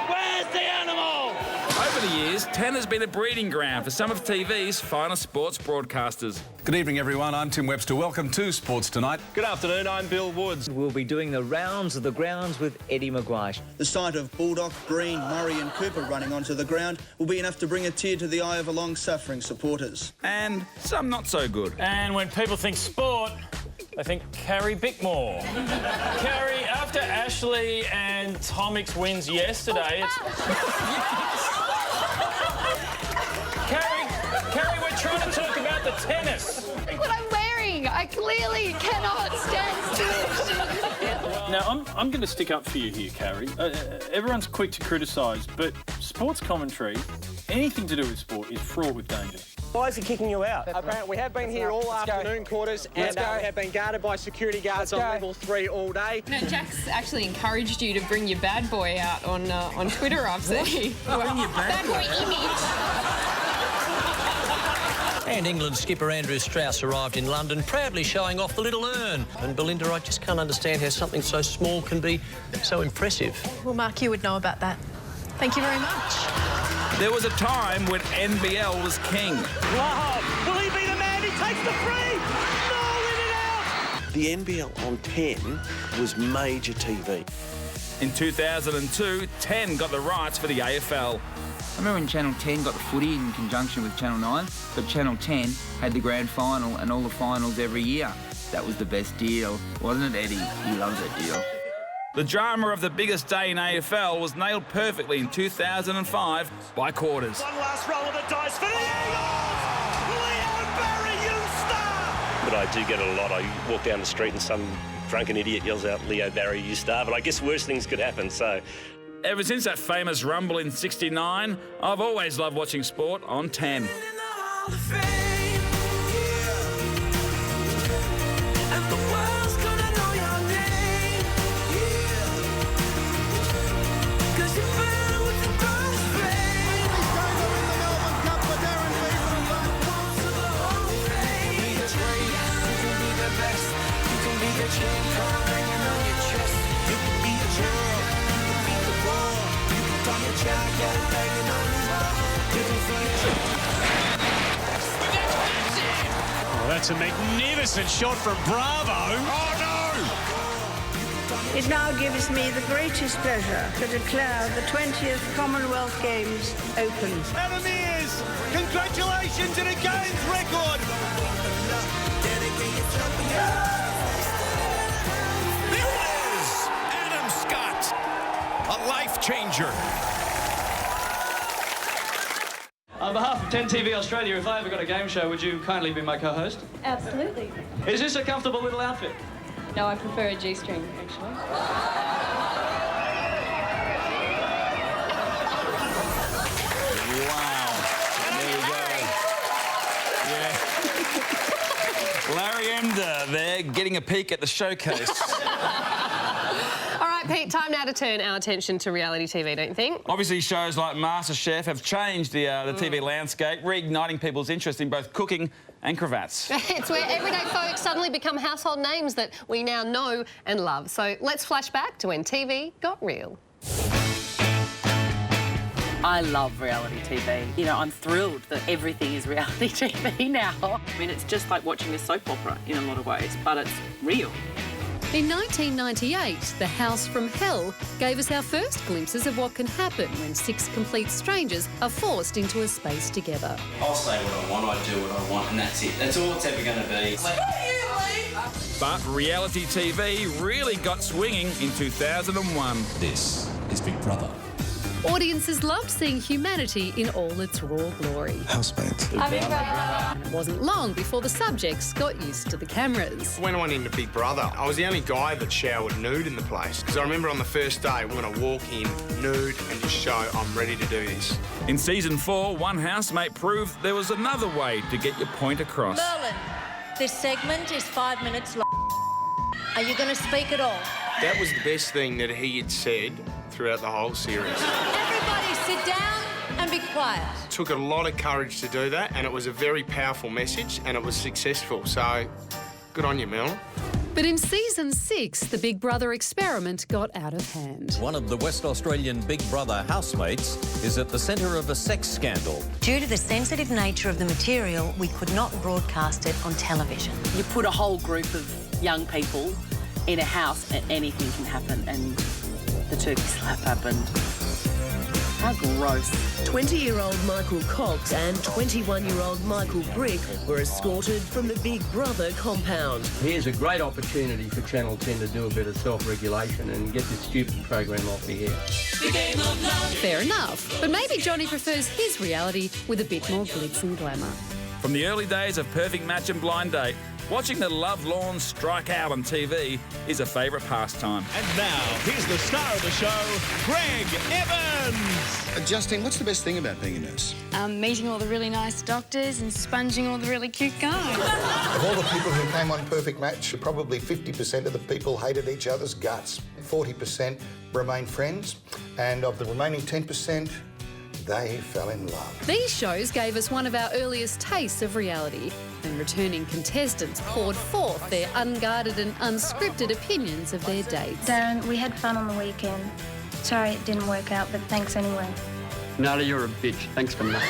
Where's the animal?
Over the years, 10 has been a breeding ground for some of TV's finest sports broadcasters.
Good evening, everyone. I'm Tim Webster. Welcome to Sports Tonight.
Good afternoon, I'm Bill Woods. We'll be doing the rounds of the grounds with Eddie Maguire.
The sight of Baldock, Green, Murray and Cooper running onto the ground will be enough to bring a tear to the eye of long-suffering supporters.
And some not so good.
And when people think sport, they think Carrie Bickmore. Carrie, after Ashley and Tomix wins yesterday, it's... Carrie, we're trying to talk about the tennis.
Look what I'm wearing. I clearly cannot stand still.
Now, I'm going to stick up for you here, Carrie. Everyone's quick to criticise, but sports commentary, anything to do with sport, is fraught with danger.
Why is he kicking you out? Apparently, we have been here all afternoon, Quarters, and we have been guarded by security guards on level 3 all day.
No, Jack's actually encouraged you to bring your bad boy out on Twitter, I've seen.
Bring your
bad boy image.
And England skipper Andrew Strauss arrived in London, proudly showing off the little urn. And Belinda, I just can't understand how something so small can be so impressive.
Well, Mark, you would know about that. Thank you very much.
There was a time when NBL was king.
Wow! Will he be the man? He takes the free! No, in and out!
The NBL on 10 was major TV.
In 2002, 10 got the rights for the AFL.
I remember when Channel 10 got the footy in conjunction with Channel 9, but Channel 10 had the grand final and all the finals every year. That was the best deal, wasn't it, Eddie? He loves that deal.
The drama of the biggest day in AFL was nailed perfectly in 2005 by Quarters.
One last roll of the dice for the Eagles! Leo Barry, you star!
But I do get it a lot. I walk down the street and some drunken idiot yells out, Leo Barry, you star. But I guess worse things could happen, so...
Ever since that famous rumble in '69, I've always loved watching sport on 10.
Oh, that's a magnificent shot from Bravo. Oh,
It now gives me the greatest pleasure to declare the 20th Commonwealth Games open.
Adam Mears, congratulations and a games record!
There it is! Adam Scott, a life changer.
On behalf of 10 TV Australia, if I ever got a game show, would you kindly be my co-host?
Absolutely.
Is this a comfortable little outfit?
No, I prefer a G-string, actually.
Wow. There you go. Yeah. Larry Belinda there getting a peek at the showcase.
All right, Pete, time now to turn our attention to reality TV, don't you think?
Obviously, shows like MasterChef have changed the TV landscape, reigniting people's interest in both cooking and cravats.
It's where everyday folks suddenly become household names that we now know and love. So let's flash back to when TV got real.
I love reality TV. You know, I'm thrilled that everything is reality TV now. I mean, it's just like watching a soap opera in a lot of ways, but it's real.
In 1998, The House from Hell gave us our first glimpses of what can happen when 6 complete strangers are forced into a space together.
I'll say what I want, I do what I want, and that's it. That's all it's ever going to be.
But reality TV really got swinging in 2001.
This is Big Brother.
Audiences loved seeing humanity in all its raw glory.
Housemates.
And it wasn't long before the subjects got used to the cameras.
When I went into Big Brother, I was the only guy that showered nude in the place. Because I remember on the first day, when I walk in nude and just show I'm ready to do this.
In season 4, one housemate proved there was another way to get your point across.
Merlin, this segment is 5 minutes long. Are you going to speak at all?
That was the best thing that he had said throughout the whole series.
Everybody sit down and be quiet.
It took a lot of courage to do that, and it was a very powerful message, and it was successful. So, good on you, Mel.
But in season 6, the Big Brother experiment got out of hand.
One of the West Australian Big Brother housemates is at the centre of a sex scandal.
Due to the sensitive nature of the material, we could not broadcast it on television.
You put a whole group of young people in a house and anything can happen, and the turkey slap happened. How gross.
20-year-old Michael Cox and 21-year-old Michael Brick were escorted from the Big Brother compound.
Here's a great opportunity for Channel 10 to do a bit of self-regulation and get this stupid program off the air.
The game of love.
Fair enough, but maybe Johnny prefers his reality with a bit more glitz and glamour.
From the early days of Perfect Match and Blind Date, watching the lovelorn strike out on TV is a favourite pastime.
And now, here's the star of the show, Greg Evans.
Justine, what's the best thing about being a nurse?
Meeting all the really nice doctors and sponging all the really cute guys.
Of all the people who came on Perfect Match, probably 50% of the people hated each other's guts. 40% remained friends, and of the remaining 10%, they fell in love.
These shows gave us one of our earliest tastes of reality, and returning contestants poured forth their unguarded and unscripted opinions of their dates.
Darren, we had fun on the weekend. Sorry it didn't work out, but thanks anyway.
Nada, you're a bitch. Thanks for nothing.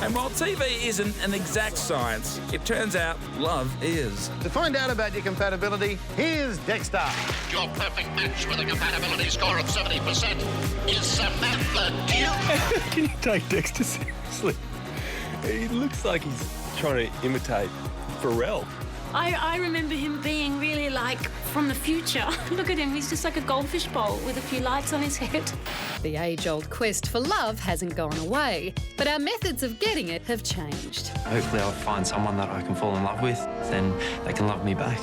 And while TV isn't an exact science, it turns out love is.
To find out about your compatibility, here's Dexter.
Your perfect match with a compatibility score of 70% is Samantha Duke.
Can you take Dexter seriously? He looks like he's trying to imitate Pharrell.
I remember him being really like from the future. Look at him, he's just like a goldfish bowl with a few lights on his head.
The age-old quest for love hasn't gone away, but our methods of getting it have changed.
Hopefully I'll find someone that I can fall in love with, then they can love me back.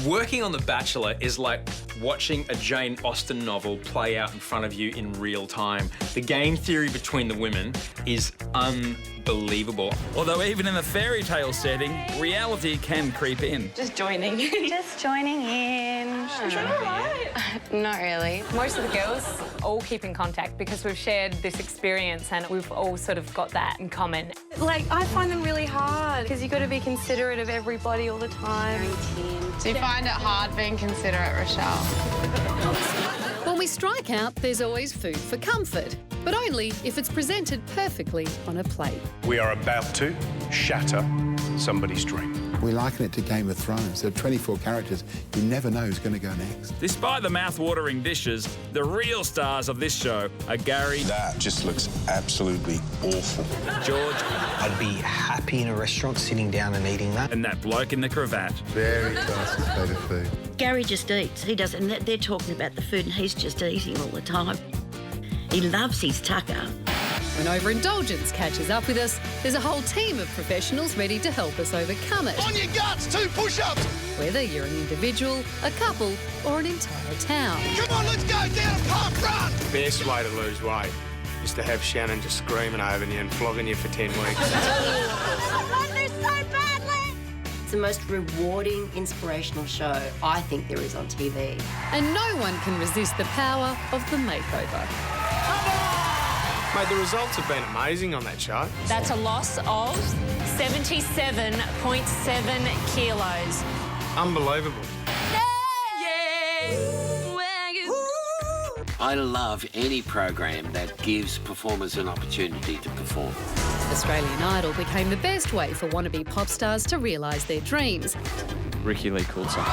Working on The Bachelor is like watching a Jane Austen novel play out in front of you in real time. The game theory between the women is unbelievable.
Although even in the fairy tale setting, reality can creep in.
Just joining. Just joining in. Is that all right?
Not really. Most of the girls all keep in contact because we've shared this experience and we've all sort of got that in common.
Like, I find them really hard because you've got to be considerate of everybody all the time.
Do you find it hard being considerate, Rochelle?
When we strike out, there's always food for comfort, but only if it's presented perfectly on a plate.
We are about to shatter somebody's dream.
We liken it to Game of Thrones. There are 24 characters. You never know who's going to go next.
Despite the mouth-watering dishes, the real stars of this show are Gary.
That just looks absolutely awful.
George.
I'd be happy in a restaurant sitting down and eating that.
And that bloke in the cravat.
Very classy state of food.
Gary just eats. He doesn't. They're talking about the food and he's just eating all the time. He loves his tucker.
When overindulgence catches up with us, there's a whole team of professionals ready to help us overcome it.
On your guts, 2 push-ups.
Whether you're an individual, a couple, or an entire town.
Come on, let's go down a park run.
Best way to lose weight, Used to have Shannon just screaming over you and flogging you for 10 weeks.
It's the most rewarding, inspirational show I think there is on TV.
And no one can resist the power of the makeover.
Mate, the results have been amazing on that show.
That's a loss of 77.7 kilos.
Unbelievable.
I love any program that gives performers an opportunity to perform.
Australian Idol became the best way for wannabe pop stars to realise their dreams.
Ricky Lee called something.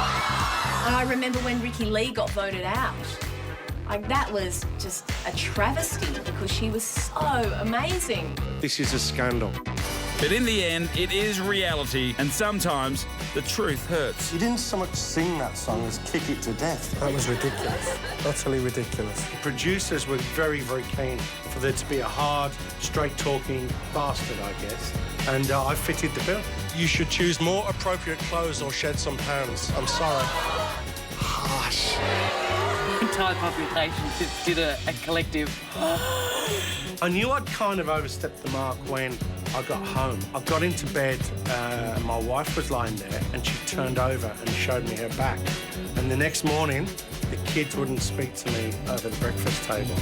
And I remember when Ricky Lee got voted out. Like, that was just a travesty because she was so amazing.
This is a scandal.
But in the end, it is reality, and sometimes the truth hurts.
You didn't so much sing that song as kick it to death.
That was ridiculous. Utterly ridiculous. The producers were very, very keen for there to be a hard, straight-talking bastard, I guess. And I fitted the bill. You should choose more appropriate clothes or shed some pounds. I'm sorry.
Harsh.
Entire population just did a collective.
I knew I'd kind of overstepped the mark when I got home. I got into bed, my wife was lying there, and she turned over and showed me her back. And the next morning, the kids wouldn't speak to me over the breakfast table.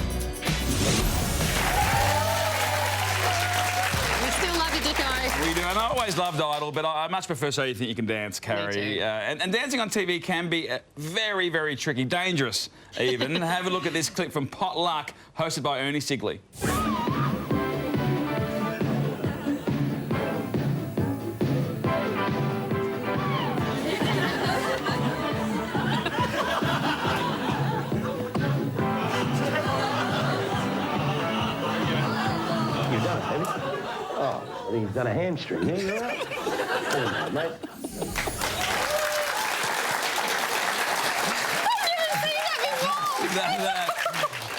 We still love you, Dicko.
We do, and I always loved Idol, but I much prefer So You Think You Can Dance, Carrie. And dancing on TV can be very, very tricky, dangerous even. Have a look at this clip from Potluck, hosted by Ernie Sigley.
Oh, I think he's done a hamstring. Yeah, you're right. Come on, mate.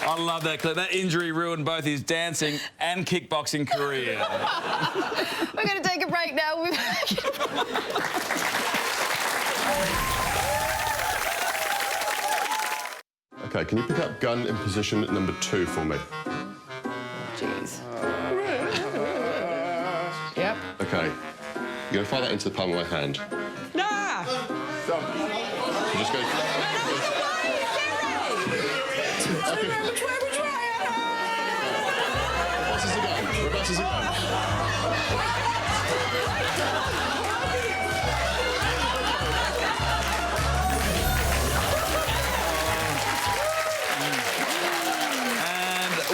I love that clip. That injury ruined both his dancing and kickboxing career.
We're going to take a break now.
OK, can you pick up gun in position number 2 for me?
Jeez.
Yep.
OK. You're going to fire that into the palm of my hand.
Nah!
Stop. You just go... Whereabouts is the gun? Whereabouts is the gun?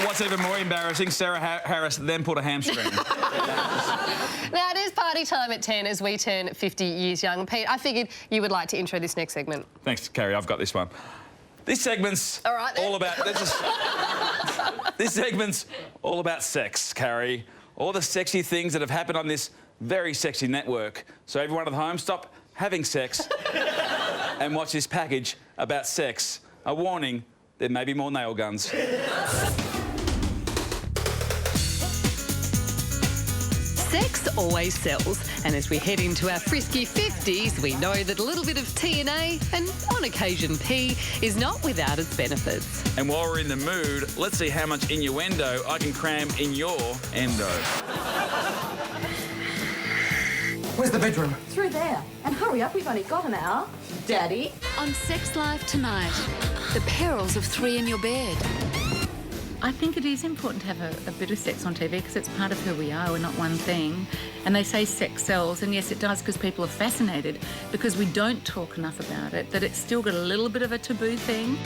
What's even more embarrassing, Sarah Harris then pulled a hamstring.
Now, it is party time at 10 as we turn 50 years young. Pete, I figured you would like to intro this next segment.
Thanks, Carrie. I've got this one. This segment's all about... This segment's all about sex, Carrie. All the sexy things that have happened on this very sexy network. So everyone at home, stop having sex and watch this package about sex. A warning, there may be more nail guns.
Sex always sells, and as we head into our frisky 50s, we know that a little bit of TNA and, on occasion, P is not without its benefits.
And while we're in the mood, let's see how much innuendo I can cram in your endo.
Where's the bedroom? Through there. And hurry up, we've only got an hour. Daddy?
On Sex Life tonight, the perils of 3 in your bed.
I think it is important to have a bit of sex on TV because it's part of who we are. We're not one thing. And they say sex sells, and yes, it does because people are fascinated because we don't talk enough about it, that it's still got a little bit of a taboo thing.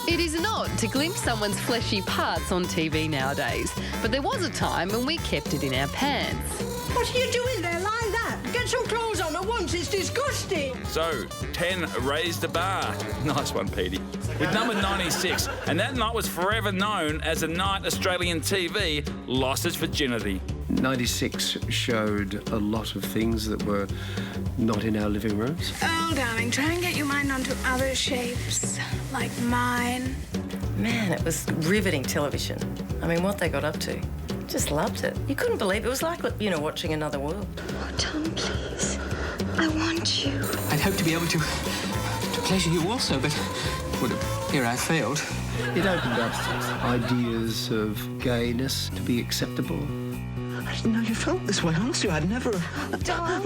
It is an odd to glimpse someone's fleshy parts on TV nowadays, but there was a time when we kept it in our pants.
What are you doing there like that? Get some clothes on at once, it's disgusting.
So, 10 raised the bar. Nice one, Petey. With number 96, and that night was forever known as the night Australian TV lost its virginity.
96 showed a lot of things that were not in our living rooms.
Oh, darling, try and get your mind onto other shapes, like mine.
Man, it was riveting television. I mean, what they got up to. Just loved it. You couldn't believe it. It was like, you know, watching another world.
Oh, Tom, please. I want you.
I'd hope to be able to
pleasure you also, but well, here I failed.
It opened up ideas of gayness to be acceptable.
I didn't know you felt this way, honestly. I'd never... Look, I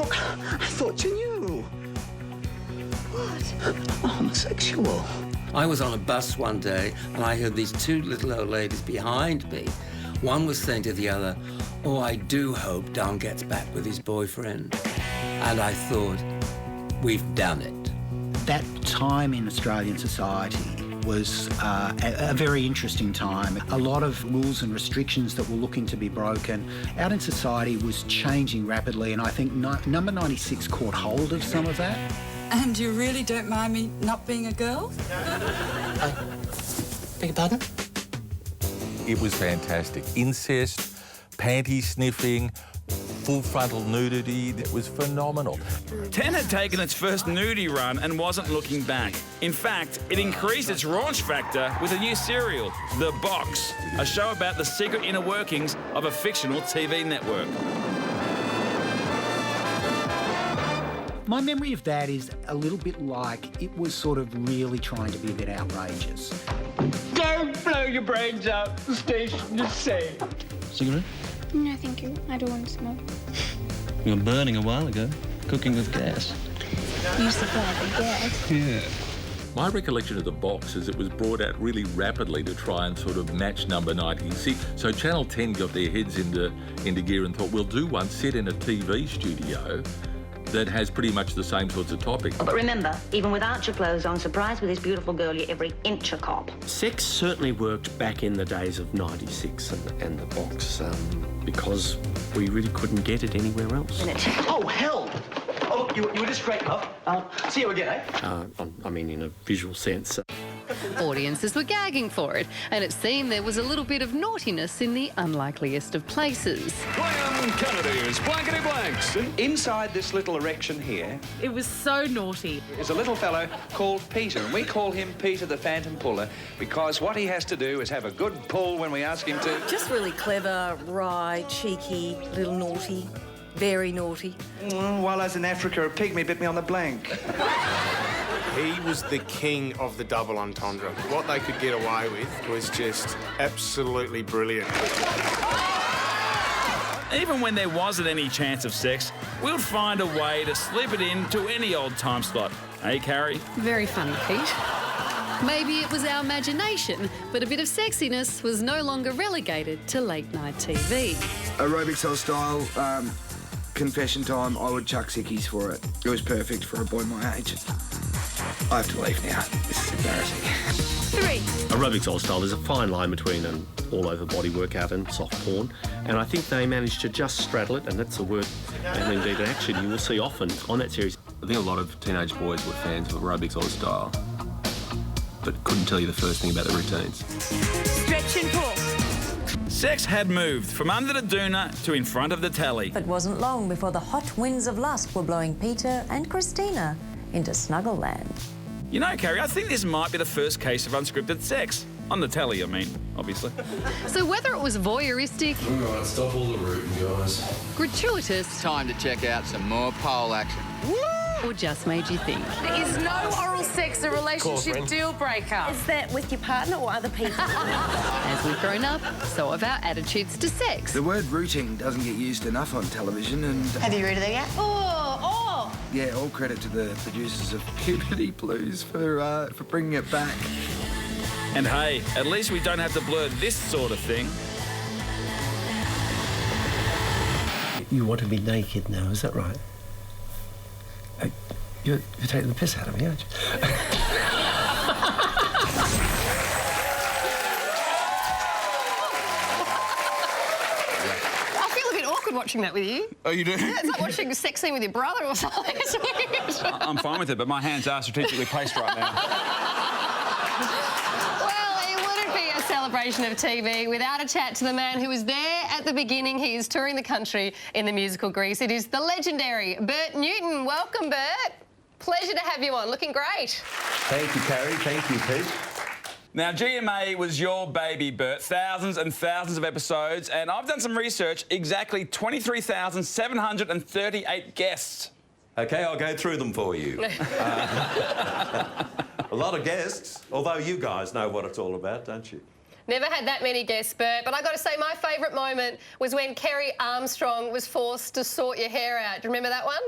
thought you knew. What? I'm homosexual.
I was on a bus one day and I heard these two little old ladies behind me. One was saying to the other, "Oh, I do hope Don gets back with his boyfriend." And I thought, we've done it.
That time in Australian society was a very interesting time. A lot of rules and restrictions that were looking to be broken out in society was changing rapidly, and I think number 96 caught hold of some of that.
And you really don't mind me not being a girl?
Beg your pardon?
It was fantastic. Incest, panty sniffing, full frontal nudity. It was phenomenal.
10 had taken its first nudie run and wasn't looking back. In fact, it increased its raunch factor with a new serial, The Box, a show about the secret inner workings of a fictional TV network.
My memory of that is a little bit like it was sort of really trying to be a bit outrageous.
Don't blow your brains out. The station is safe.
Cigarette?
No, thank you. I don't want to smoke.
You were burning a while ago, cooking with gas.
You supplied the gas.
Yeah.
My recollection of The Box is it was brought out really rapidly to try and sort of match number 96. So Channel 10 got their heads into gear and thought, we'll do one set in a TV studio that has pretty much the same sorts of topics.
But remember, even without your clothes on, surprised with this beautiful girl, you're every inch a cop.
Sex certainly worked back in the days of 96 and The Box, because we really couldn't get it anywhere else.
Oh, hell! Oh, you were just great, love. See you again, eh?
I mean, in a visual sense.
Audiences were gagging for it, and it seemed there was a little bit of naughtiness in the unlikeliest of places.
William Kennedy's Blankety Blanks. Inside this little erection here...
It was so naughty.
...is a little fellow called Peter, and we call him Peter the Phantom Puller because what he has to do is have a good pull when we ask him to.
Just really clever, wry, cheeky, little naughty. Very naughty.
While I was in Africa, a pygmy bit me on the blank.
He was the king of the double entendre. What they could get away with was just absolutely brilliant.
Even when there wasn't any chance of sex, we'd find a way to slip it into any old time slot. Hey, Carrie?
Very funny, Pete. Maybe it was our imagination, but a bit of sexiness was no longer relegated to late-night TV.
Aerobics old style, confession time, I would chuck sickies for it. It was perfect for a boy my age. I have to leave now. This is embarrassing.
3.
Aerobics old style is a fine line between an all-over body workout and soft porn, and I think they managed to just straddle it, and that's a word, and indeed an action you will see often on that series.
I think a lot of teenage boys were fans of aerobics old style, but couldn't tell you the first thing about the routines.
Stretch and pull.
Sex had moved from under the doona to in front of the telly.
It wasn't long before the hot winds of lust were blowing Peter and Christina into Snuggleland.
You know, Carrie, I think this might be the first case of unscripted sex. On the telly, I mean, obviously.
So whether it was voyeuristic...
All right, stop all the rooting, guys.
...gratuitous...
Time to check out some more pole action.
Woo! Or just made you think.
Is no oral sex a relationship deal breaker?
Is that with your partner or other people?
As we've grown up, so have our attitudes to sex.
The word rooting doesn't get used enough on television, and...
Have you read it yet? Oh!
Yeah, all credit to the producers of Puberty Blues for bringing it back.
And hey, at least we don't have to blur this sort of thing.
You want to be naked now, is that right? You're taking the piss out of me, aren't you?
I feel a bit awkward watching that with you.
Oh, you do?
Yeah, it's like watching a sex scene with your brother or something.
I'm fine with it, but my hands are strategically placed right now.
Well, it wouldn't be a celebration of TV without a chat to the man who was there at the beginning. He is touring the country in the musical Grease. It is the legendary Bert Newton. Welcome, Bert. Pleasure to have you on. Looking great.
Thank you, Carrie. Thank you, Pete.
Now, GMA was your baby, Bert. Thousands and thousands of episodes, and I've done some research. Exactly 23,738 guests.
OK, I'll go through them for you. A lot of guests, although you guys know what it's all about, don't you?
Never had that many guests, Bert, but I got to say my favourite moment was when Kerry Armstrong was forced to sort your hair out. Do you remember that one?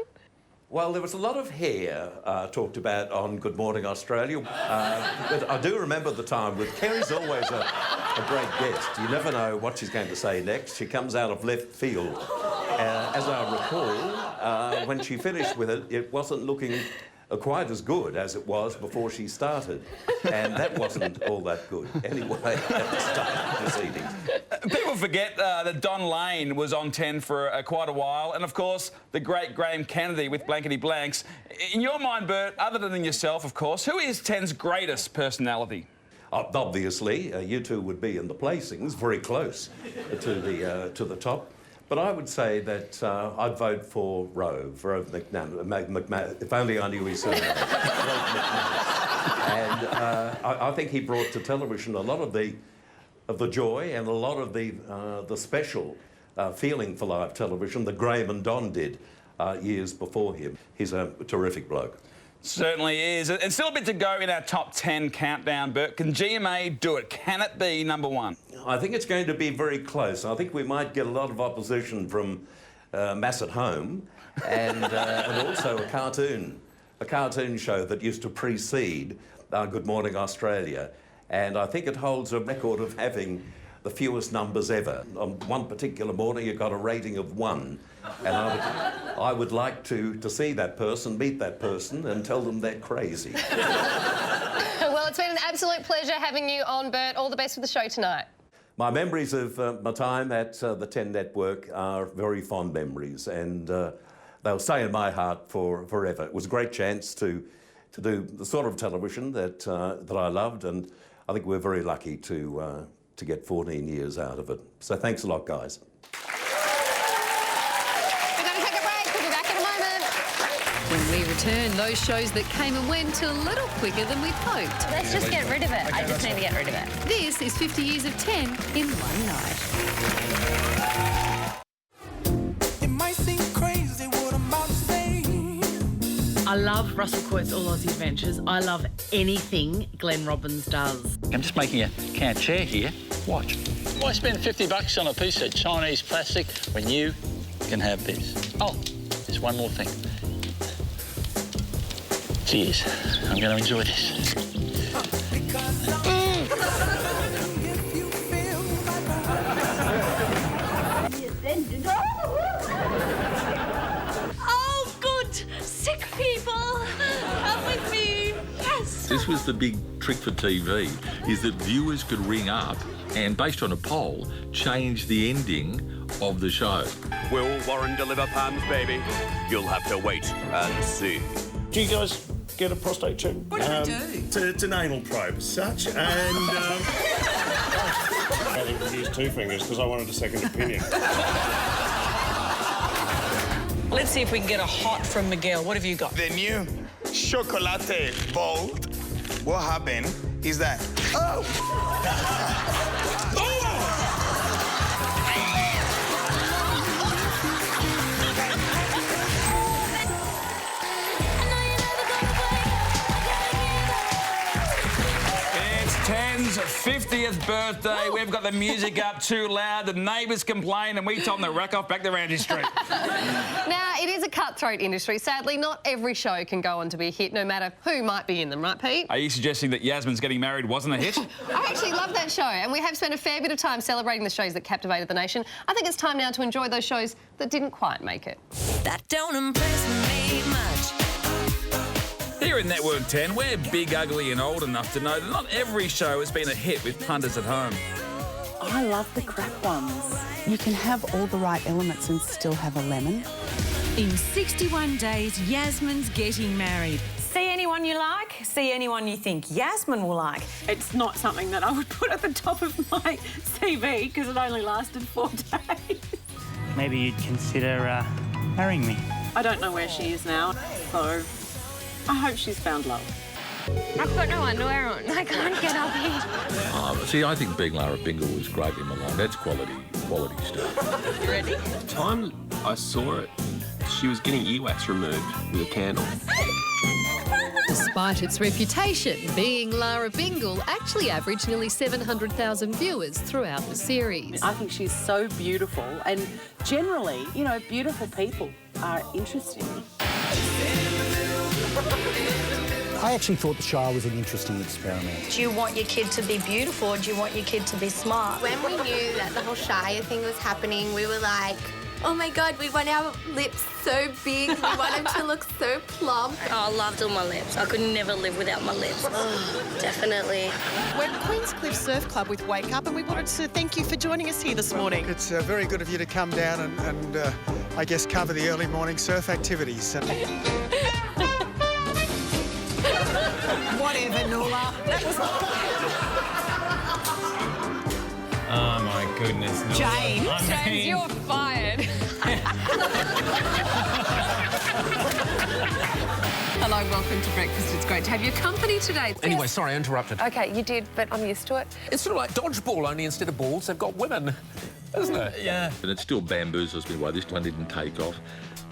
Well, there was a lot of hair talked about on Good Morning Australia, but I do remember the time with Kerry's always a great guest. You never know what she's going to say next. She comes out of left field. As I recall, when she finished with it, it wasn't looking quite as good as it was before she started. And that wasn't all that good anyway at the start of proceedings.
People forget that Don Lane was on 10 for quite a while, and of course the great Graham Kennedy with Blankety Blanks. In your mind, Bert, other than yourself, of course, who is 10's greatest personality?
Obviously, you two would be in the placings, very close to the top. But I would say that I'd vote for Rove McManus, if only I knew his surname. And I think he brought to television a lot of the joy and a lot of the special feeling for live television that Graham and Don did years before him. He's a terrific bloke.
Certainly is. And still a bit to go in our top 10 countdown, Bert. Can GMA do it? Can it be number one?
I think it's going to be very close. I think we might get a lot of opposition from Mass at Home and also a cartoon show that used to precede Good Morning Australia. And I think it holds a record of having the fewest numbers ever. On one particular morning, it got a rating of 1. And I would like to see that person, meet that person, and tell them they're crazy.
Well, it's been an absolute pleasure having you on, Bert. All the best with the show tonight.
My memories of my time at the 10 Network are very fond memories, and they'll stay in my heart forever. It was a great chance to do the sort of television that I loved, and I think we're very lucky to get 14 years out of it. So thanks a lot, guys.
When we return, those shows that came and went a little quicker than we'd hoped.
Let's just get rid of it. I just need to get rid of it.
This is 50 Years of 10 in one night.
It might seem crazy what I'm about to say.
I love Russell Coitz's All Aussie Adventures. I love anything Glenn Robbins does.
I'm just making a can chair here. Watch. Why spend $50 on a piece of Chinese plastic when you can have this? Oh, there's one more thing. Cheers. I'm going to enjoy this.
Oh, good. Sick people. Come with me. Yes.
This was the big trick for TV, is that viewers could ring up and, based on a poll, change the ending of the show.
Will Warren deliver Palms, baby? You'll have to wait and see.
Do you guys get a prostate check?
What do we do?
It's an anal probe as such, and I think we used 2 fingers because I wanted a second opinion.
Let's see if we can get a hot from Miguel. What have you got?
The new Chocolate Bold. What happened is that... Oh!
It's 10's 50th birthday. We've got the music up too loud. The neighbours complain and we told them to rack off back to Randy Street.
Now, it is a cutthroat industry. Sadly, not every show can go on to be a hit, no matter who might be in them, right, Pete?
Are you suggesting that Yasmin's Getting Married wasn't a hit?
I actually love that show, and we have spent a fair bit of time celebrating the shows that captivated the nation. I think it's time now to enjoy those shows that didn't quite make it.
That don't impress me much.
Here at Network 10, we're big, ugly and old enough to know that not every show has been a hit with punters at home.
I love the crap ones. You can have all the right elements and still have a lemon.
In 61 days, Yasmin's getting married.
See anyone you like? See anyone you think Yasmin will like?
It's not something that I would put at the top of my CV because it only lasted 4 days.
Maybe you'd consider marrying me.
I don't know where she is now, so I hope she's found love.
I've got no underwear on. I can't get up here.
See, I think being Lara Bingle was great in Milan. That's quality stuff.
You ready?
The time I saw it,
she was getting earwax removed with a candle.
Despite its reputation, Being Lara Bingle actually averaged nearly 700,000 viewers throughout the series.
I think she's so beautiful, and generally, you know, beautiful people are interesting.
I actually thought the show was an interesting experiment.
Do you want your kid to be beautiful or do you want your kid to be smart?
When we knew that the whole Shire thing was happening, we were like, oh my God, we want our lips so big. We want them to look so plump.
Oh, I loved all my lips. I could never live without my lips. Oh, definitely.
We're at Queenscliff Surf Club with Wake Up, and we wanted to thank you for joining us here this morning.
It's very good of you to come down and I guess, cover the early morning surf activities.
Whatever, Nuala.
Oh, my goodness, Nuala.
James,
you're fired. Hello, welcome to breakfast. It's great to have your company today.
Anyway, sorry, I interrupted.
Okay, you did, but I'm used to it.
It's sort of like dodgeball, only instead of balls, they've got women, isn't it? Yeah.
And it still bamboozles me why this one didn't take off.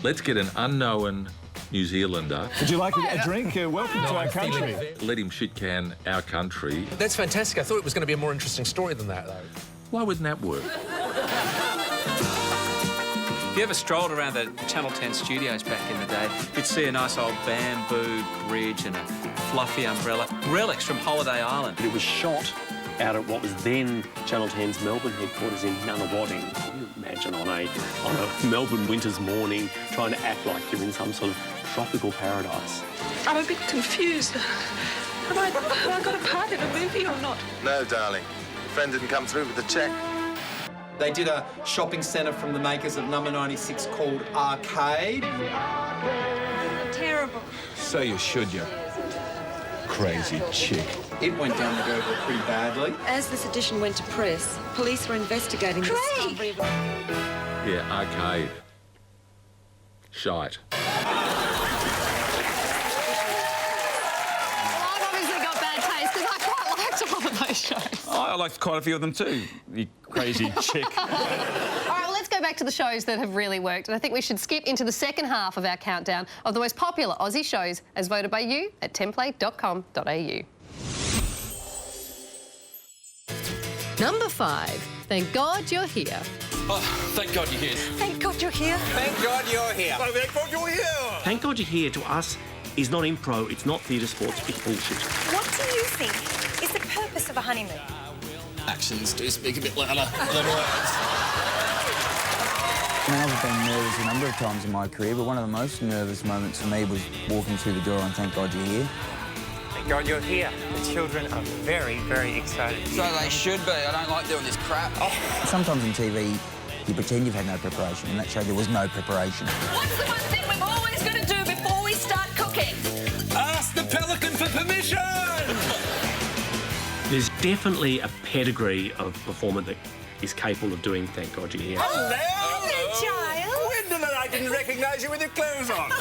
Let's get an unknown New Zealander.
Would you like a drink? Welcome to our country.
Let him shit-can our country.
That's fantastic. I thought it was going to be a more interesting story than that, though.
Why wouldn't that work?
If you ever strolled around the Channel 10 studios back in the day, you'd see a nice old bamboo bridge and a fluffy umbrella. Relics from Holiday Island.
It was shot out at what was then Channel 10's Melbourne headquarters in Nunawading. Can you imagine on a Melbourne winter's morning trying to act like you're in some sort of tropical paradise?
I'm a bit confused. Have I got a part in a movie or not?
No, darling. Friend didn't come through with the cheque.
They did a shopping centre from the makers of Number 96 called Arcade.
Terrible.
So you should, you crazy chick.
It went down the Gurgle pretty badly.
As this edition went to press, police were investigating the discovery of...
Yeah, Arcade. Shite.
I've obviously got bad taste because I quite liked all of those shows.
Oh, I liked quite a few of them too, you crazy chick.
All right, well, let's go back to the shows that have really worked. And I think we should skip into the second half of our countdown of the most popular Aussie shows as voted by you at template.com.au.
Number 5. Thank God You're Here.
Oh, thank God you're here.
Thank God you're here.
Thank God you're here.
Thank God you're here.
Thank God you're here to us is not impro, it's not theatre sports, it's bullshit.
What do you think is the purpose of a honeymoon?
Actions do speak a bit louder than words.
I mean, I've been nervous a number of times in my career, but one of the most nervous moments for me was walking through the door on Thank God You're Here.
Thank God you're here. The children are very, very excited.
So they should be. I don't like doing this crap.
Sometimes on TV, you pretend you've had no preparation. In that show, there was no preparation.
What's the one thing we've always got to do before we start cooking?
Ask the pelican for permission! There's definitely a pedigree of performer that is capable of doing Thank God You're Here.
Hello, child.
Gwendolyn, I didn't recognise you with your clothes on.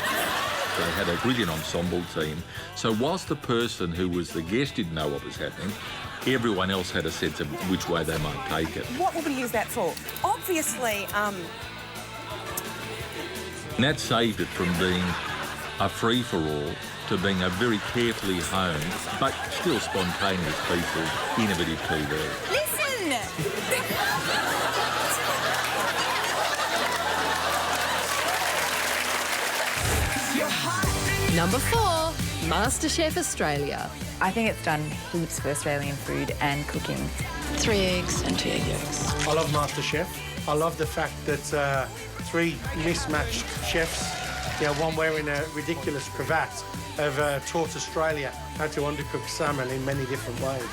They had a brilliant ensemble team. So whilst the person who was the guest didn't know what was happening, everyone else had a sense of which way they might take it.
What would we use that for? Obviously,
And that saved it from being a free-for-all to being a very carefully honed, but still spontaneous piece of innovative TV.
Listen!
Number 4. MasterChef Australia.
I think it's done heaps for Australian food and cooking.
3 eggs and 2 egg yolks.
I love MasterChef. I love the fact that 3 mismatched chefs, one wearing a ridiculous cravat, have taught Australia how to undercook salmon in many different ways.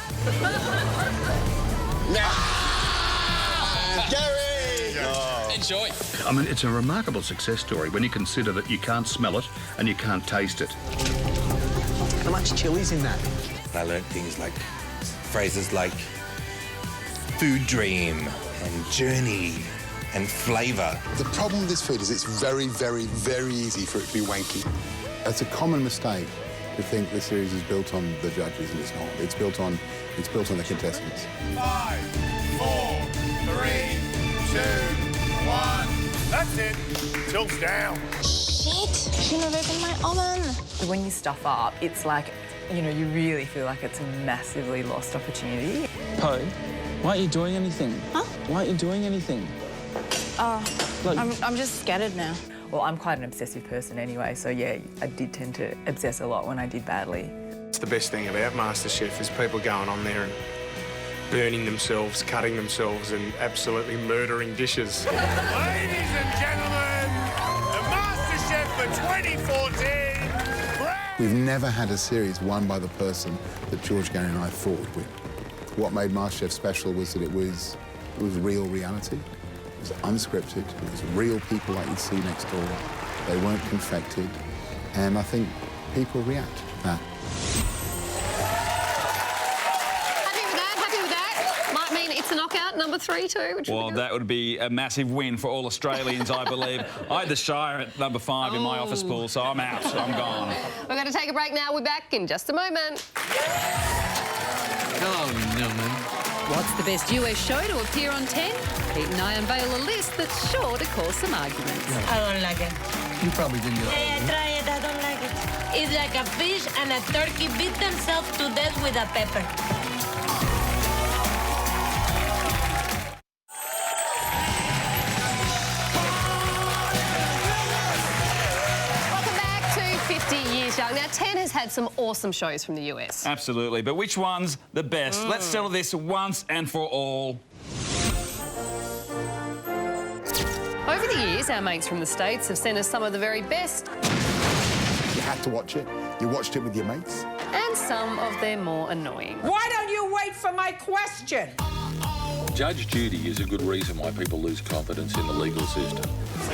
Gary! No.
Enjoy.
I mean, it's a remarkable success story when you consider that you can't smell it and you can't taste it.
How much chili's in that?
I learned things like phrases like food dream and journey and flavour.
The problem with this food is it's very, very, very easy for it to be wanky. That's a common mistake to think the series is built on the judges, and it's not. It's built on the contestants.
5, 4, 3, 2, 1. That's it. Tilts down.
Shit! Shouldn't have opened my oven.
When you stuff up, it's like, you know, you really feel like it's a massively lost opportunity.
Poe, why aren't you doing anything?
Huh?
Why aren't you doing anything?
Oh, I'm just scattered now.
Well, I'm quite an obsessive person anyway, so yeah, I did tend to obsess a lot when I did badly.
It's the best thing about MasterChef is people going on there and burning themselves, cutting themselves and absolutely murdering dishes.
Ladies and gentlemen, the MasterChef for 2014.
We've never had a series won by the person that George, Gary and I thought would win. What made MasterChef special was that it was real reality. It was unscripted. It was real people like you'd see next door. They weren't confected. And I think people react to that.
Happy with that? Might mean it's a knockout, number 3 too. Which
Well, that would be a massive win for all Australians, I believe. I had the Shire at number 5 in my office pool, so I'm out. I'm gone.
We're going to take a break now. We're back in just a moment.
Hello, Newman.
What's the best US show to appear on 10? Pete and I unveil a list that's sure to cause some arguments.
I don't like it.
You probably didn't.
Yeah, try it. I don't like it. It's like a fish and a turkey beat themselves to death with a pepper.
Welcome back to 50 Years Young. Now, 10 has had some awesome shows from the US.
Absolutely, but which one's the best? Let's settle this once and for all.
Over the years, our mates from the States have sent us some of the very best
You had to watch it. You watched it with your mates.
and some of their more annoying.
Why don't you wait for my question?
Judge Judy is a good reason why people lose confidence in the legal system.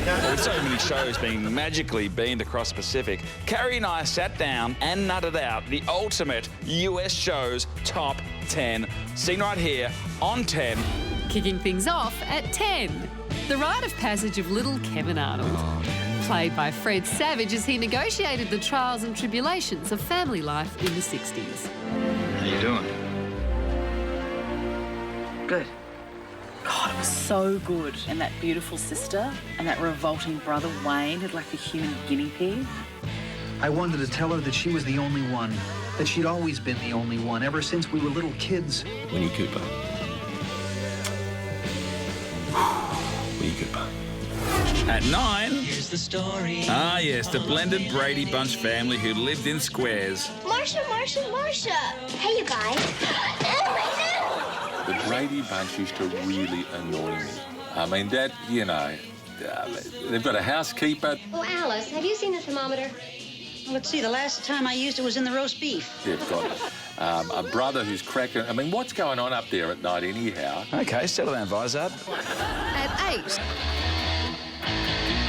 Well, with so many shows being magically beamed across the Pacific, Carrie and I sat down and nutted out the ultimate US shows top 10. Seen right here on 10.
Kicking things off at 10. The rite of passage of little Kevin Arnold. Played by Fred Savage as he negotiated the trials and tribulations of family life in the 60s.
How you doing?
Good. God, it was so good. And that beautiful sister and that revolting brother, Wayne, had like a human guinea pig.
I wanted to tell her that she was the only one, that she'd always been the only one, ever since we were little kids.
Winnie Cooper. Winnie Cooper.
At 9.
Here's the story.
Ah, yes, the blended Brady Bunch family who lived in squares.
Marsha! Hey, you guys.
The Brady Bunch used to really annoy me. I mean, that, you know, they've got a housekeeper.
Oh, Alice, have you seen the thermometer? Let's see, the last time I used it was in the roast beef.
They've got a brother who's cracking. I mean, what's going on up there at night anyhow?
OK, settle down, Vizard.
At 8.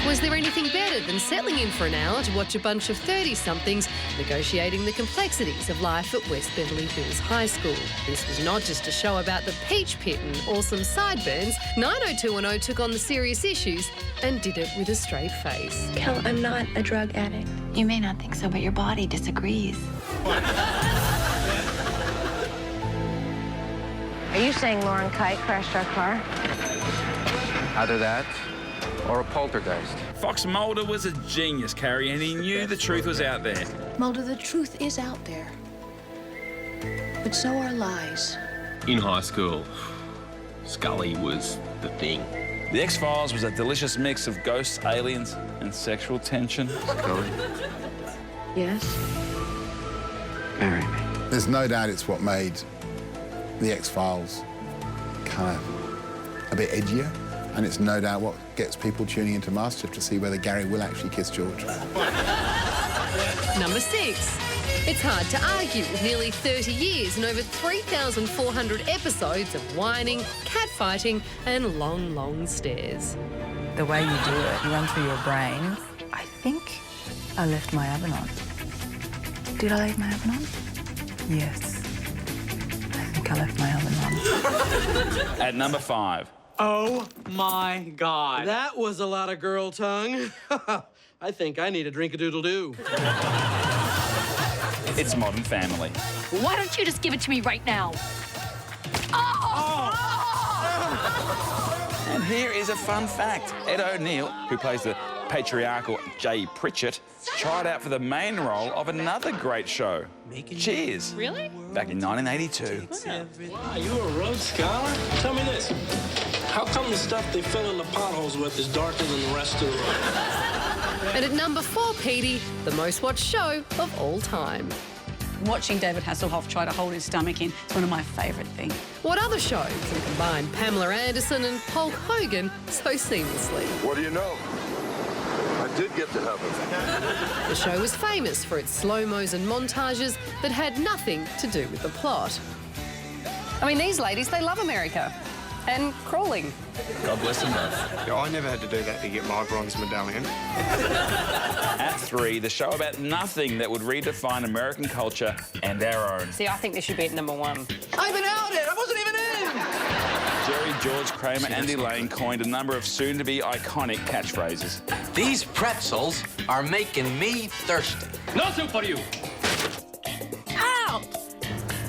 Was there anything better than settling in for an hour to watch a bunch of 30-somethings negotiating the complexities of life at West Beverly Hills High School? This was not just a show about the peach pit and awesome sideburns. 90210 took on the serious issues and did it with a straight face.
Kel, I'm not a drug addict.
You may not think so, but your body disagrees.
Are you saying Lauren Kite crashed our car?
Either that or a poltergeist.
Fox Mulder was a genius, Carrie, and he knew the truth was out there.
Mulder, the truth is out there. But so are lies.
In high school, Scully was the thing.
The X-Files was a delicious mix of ghosts, aliens, and sexual tension.
Scully?
Yes?
Marry me.
There's no doubt it's what made the X-Files kind of a bit edgier. And it's no doubt what gets people tuning into MasterChef to see whether Gary will actually kiss George.
Number 6. It's hard to argue with nearly 30 years and over 3,400 episodes of whining, catfighting and long, long stares.
The way you do it, you run through your brain. I think I left my oven on. Did I leave my oven on? Yes. I think I left my oven on.
At number 5.
Oh, my God. That was a lot of girl tongue. I think I need a drink-a-doodle-doo.
It's Modern Family.
Why don't you just give it to me right now?
And here is a fun fact. Ed O'Neill, who plays the patriarchal Jay Pritchett tried out for the main role of another great show, Cheers.
Really?
Back in 1982.
Wow, you a Rhodes Scholar? Tell me this. How come the stuff they fill in the potholes with is darker than the rest of the road?
And at number 4, Petey, the most watched show of all time.
Watching David Hasselhoff try to hold his stomach in is one of my favourite things.
What other show can combine Pamela Anderson and Hulk Hogan so seamlessly?
What do you know? I did get to heaven.
The show was famous for its slow-mos and montages that had nothing to do with the plot. I mean, these ladies, they love America. And crawling.
God bless them both.
Yeah, I never had to do that to get my bronze medallion.
At 3, the show about nothing that would redefine American culture and our own.
See, I think this should be at number 1.
I even out it! I wasn't even in!
Jerry, George, Kramer, Andy Lane coined a number of soon-to-be iconic catchphrases.
These pretzels are making me thirsty.
No soup for you!
Ow!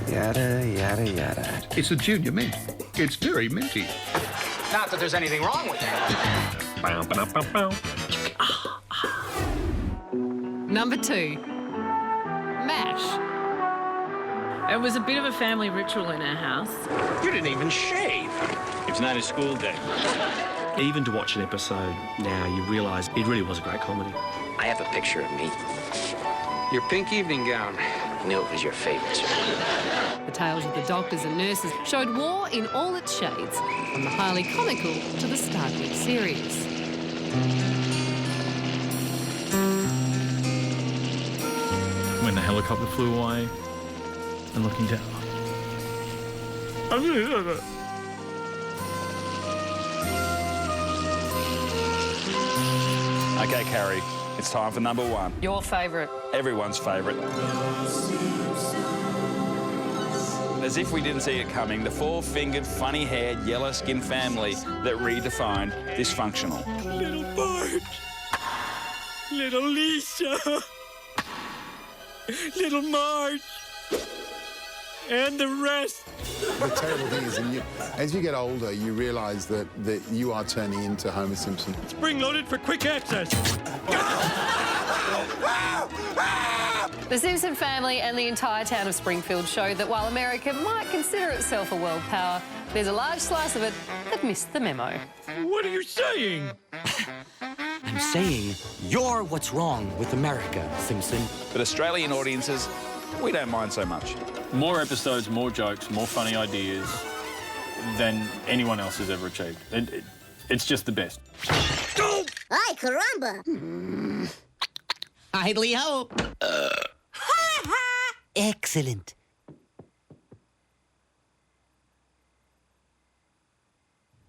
Yada, yada, yada. It's a junior mint. It's very minty.
Not that there's anything wrong with that.
Number 2, MASH.
It was a bit of a family ritual in our house.
You didn't even shave.
It's known as school day. Even to watch an episode now, you realise it really was a great comedy.
I have a picture of me.
Your pink evening gown.
I knew it was your favourite, sir.
The tales of the doctors and nurses showed war in all its shades, from the highly comical to the startling serious.
When the helicopter flew away and looking down.
OK, Carrie, it's time for number 1.
Your favourite.
Everyone's favourite. As if we didn't see it coming, the 4-fingered, funny-haired, yellow-skinned family that redefined dysfunctional.
Little Bart. Little Lisa. Little Marge. And the rest.
The terrible thing is, as you get older, you realise that you are turning into Homer Simpson.
Spring-loaded for quick access.
The Simpson family and the entire town of Springfield showed that while America might consider itself a world power, there's a large slice of it that missed the memo.
What are you saying?
I'm saying you're what's wrong with America, Simpson.
But Australian audiences, we don't mind so much.
More episodes, more jokes, more funny ideas than anyone else has ever achieved. It's just the best.
Ay, caramba!
Idly hope. Excellent.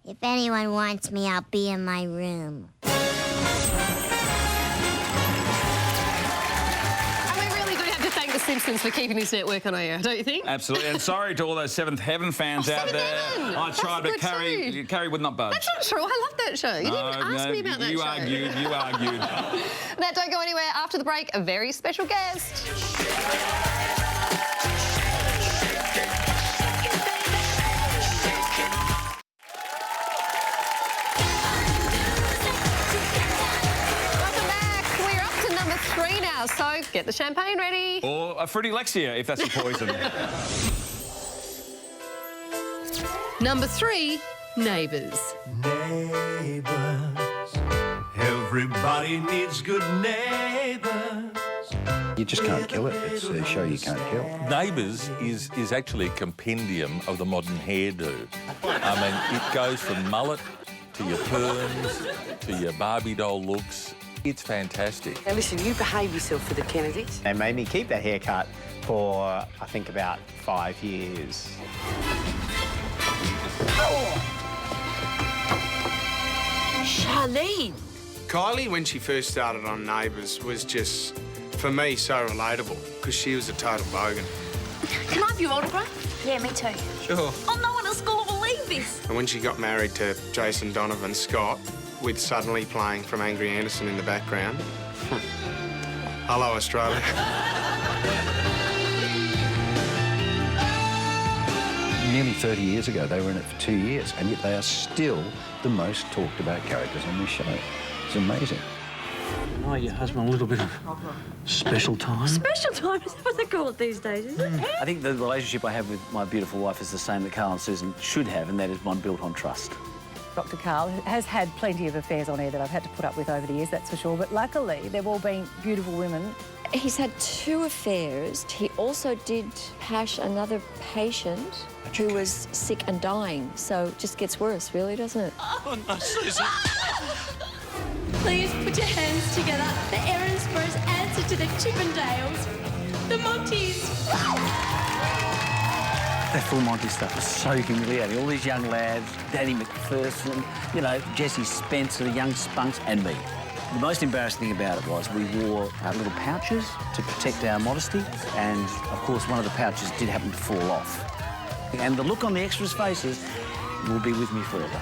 If anyone wants me, I'll be in my room.
Simpsons for keeping this network on air, don't you think?
Absolutely. And sorry to all those Seventh Heaven fans out there. I tried, but Carrie would not budge.
That's not true. I love that show. You didn't even ask me about that show.
You argued.
Now, don't go anywhere. After the break, a very special guest. So get the champagne ready.
Or a Fruity Lexia, if that's the poison.
Number 3, Neighbours.
Neighbours. Everybody needs good neighbours.
You just can't kill it. It's a show you can't kill.
Neighbours is actually a compendium of the modern hairdo. I mean, it goes from mullet to your perms to your Barbie doll looks. It's fantastic.
Now listen, you behave yourself for the Kennedys.
They made me keep that haircut for, I think, about 5 years.
Charlene!
Kylie, when she first started on Neighbours, was just, for me, so relatable, because she was a total bogan.
Can I have your autograph? Yeah, me too.
Sure.
Oh, no one at school will believe this.
And when she got married to Jason Donovan Scott, with suddenly playing from Angry Anderson in the background. Hello, Australia.
Nearly 30 years ago, they were in it for 2 years, and yet they are still the most talked about characters on this show. It's amazing.
Can I, your husband, a little bit of special time?
Special time is what they call it these days, isn't it?
I think the relationship I have with my beautiful wife is the same that Carl and Susan should have, and that is one built on trust.
Dr. Carl has had plenty of affairs on air that I've had to put up with over the years, that's for sure, but luckily they've all been beautiful women.
He's had 2 affairs. He also did hash another patient who was sick and dying, so it just gets worse, really, doesn't it?
Oh, no, Susan.
Please put your hands together. The Erinsborough's answer to the Chippendales. The Monties.
That full Monty stuff was so humiliating. All these young lads, Danny McPherson, you know, Jesse Spencer, the young spunks, and me. The most embarrassing thing about it was we wore our little pouches to protect our modesty, and, of course, one of the pouches did happen to fall off. And the look on the extras' faces will be with me forever.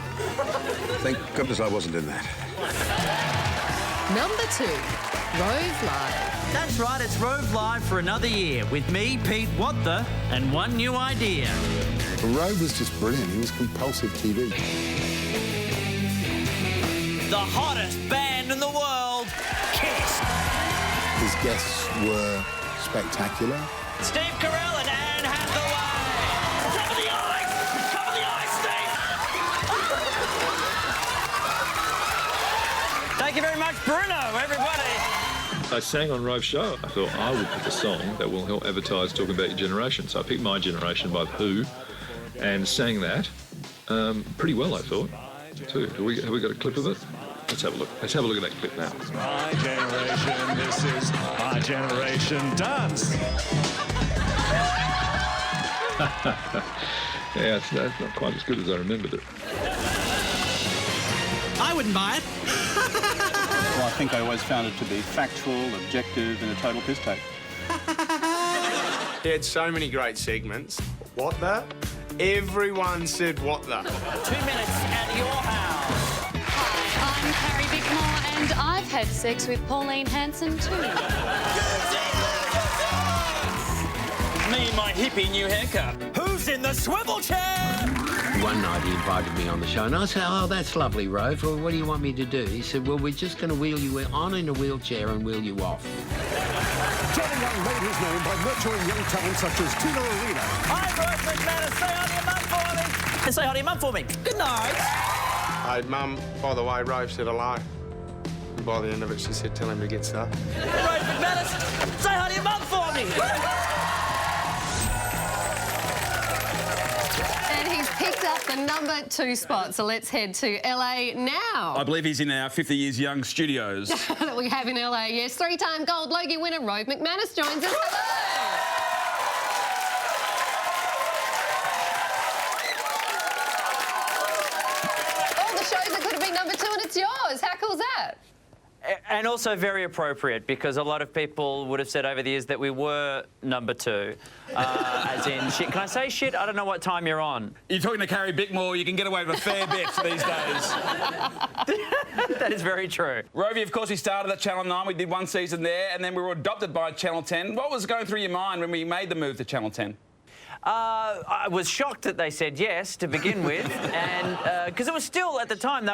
Thank goodness I wasn't in that.
Number 2, Rove Live.
That's right, it's Rove Live for another year with me, Pete What The, and one new idea.
Rove was just brilliant. He was compulsive TV.
The hottest band in the world, Kiss.
His guests were spectacular.
Steve Carell and Anne Hathaway. Cover the eyes! Cover the eyes, Steve! Thank you very much, Bruno, everybody.
I sang on Rove's show. I thought I would pick a song that will help advertise talking about your generation. So I picked My Generation by The Who and sang that pretty well, I thought, too. Have we got a clip of it? Let's have a look. Let's have a look at that clip now.
My generation, this is my generation dance.
Yeah, it's not quite as good as I remembered it.
I wouldn't buy it.
Well, I think I always found it to be factual, objective, and a total piss take.
He had so many great segments. What the? Everyone said what the.
2 minutes at your house.
I'm Carrie Bickmore and I've had sex with Pauline Hanson too.
Me and my hippie new haircut. Who's in the swivel chair?
One night he invited me on the show and I said, oh, that's lovely, Rove. Well, what do you want me to do? He said, well, we're just going to wheel you on in a wheelchair and wheel you off.
Johnny Young made his name by nurturing young talent such as Tina Arena.
Hi, Rove McManus. Say hi to your mum for me. And say hi to your mum for me. Good night.
Hey, Mum, by the way, Rove said hello. And by the end of it, she said, tell him to get stuff.
Rove McManus, say hi to your mum for me.
And he's picked up the number 2 spot, so let's head to LA now.
I believe he's in our 50 Years Young studios.
That we have in LA, yes. 3-time Gold Logie winner Rove McManus joins us. Hello. All the shows that could have been number 2 and it's yours. How cool is that?
And also very appropriate because a lot of people would have said over the years that we were number 2. As in shit. Can I say shit? I don't know what time you're on.
You're talking to Carrie Bickmore, you can get away with a fair bit these days.
That is very true.
Rovey, of course, we started at Channel 9. We did 1 season there, and then we were adopted by Channel 10. What was going through your mind when we made the move to Channel 10?
I was shocked that they said yes to begin with, and because it was still at the time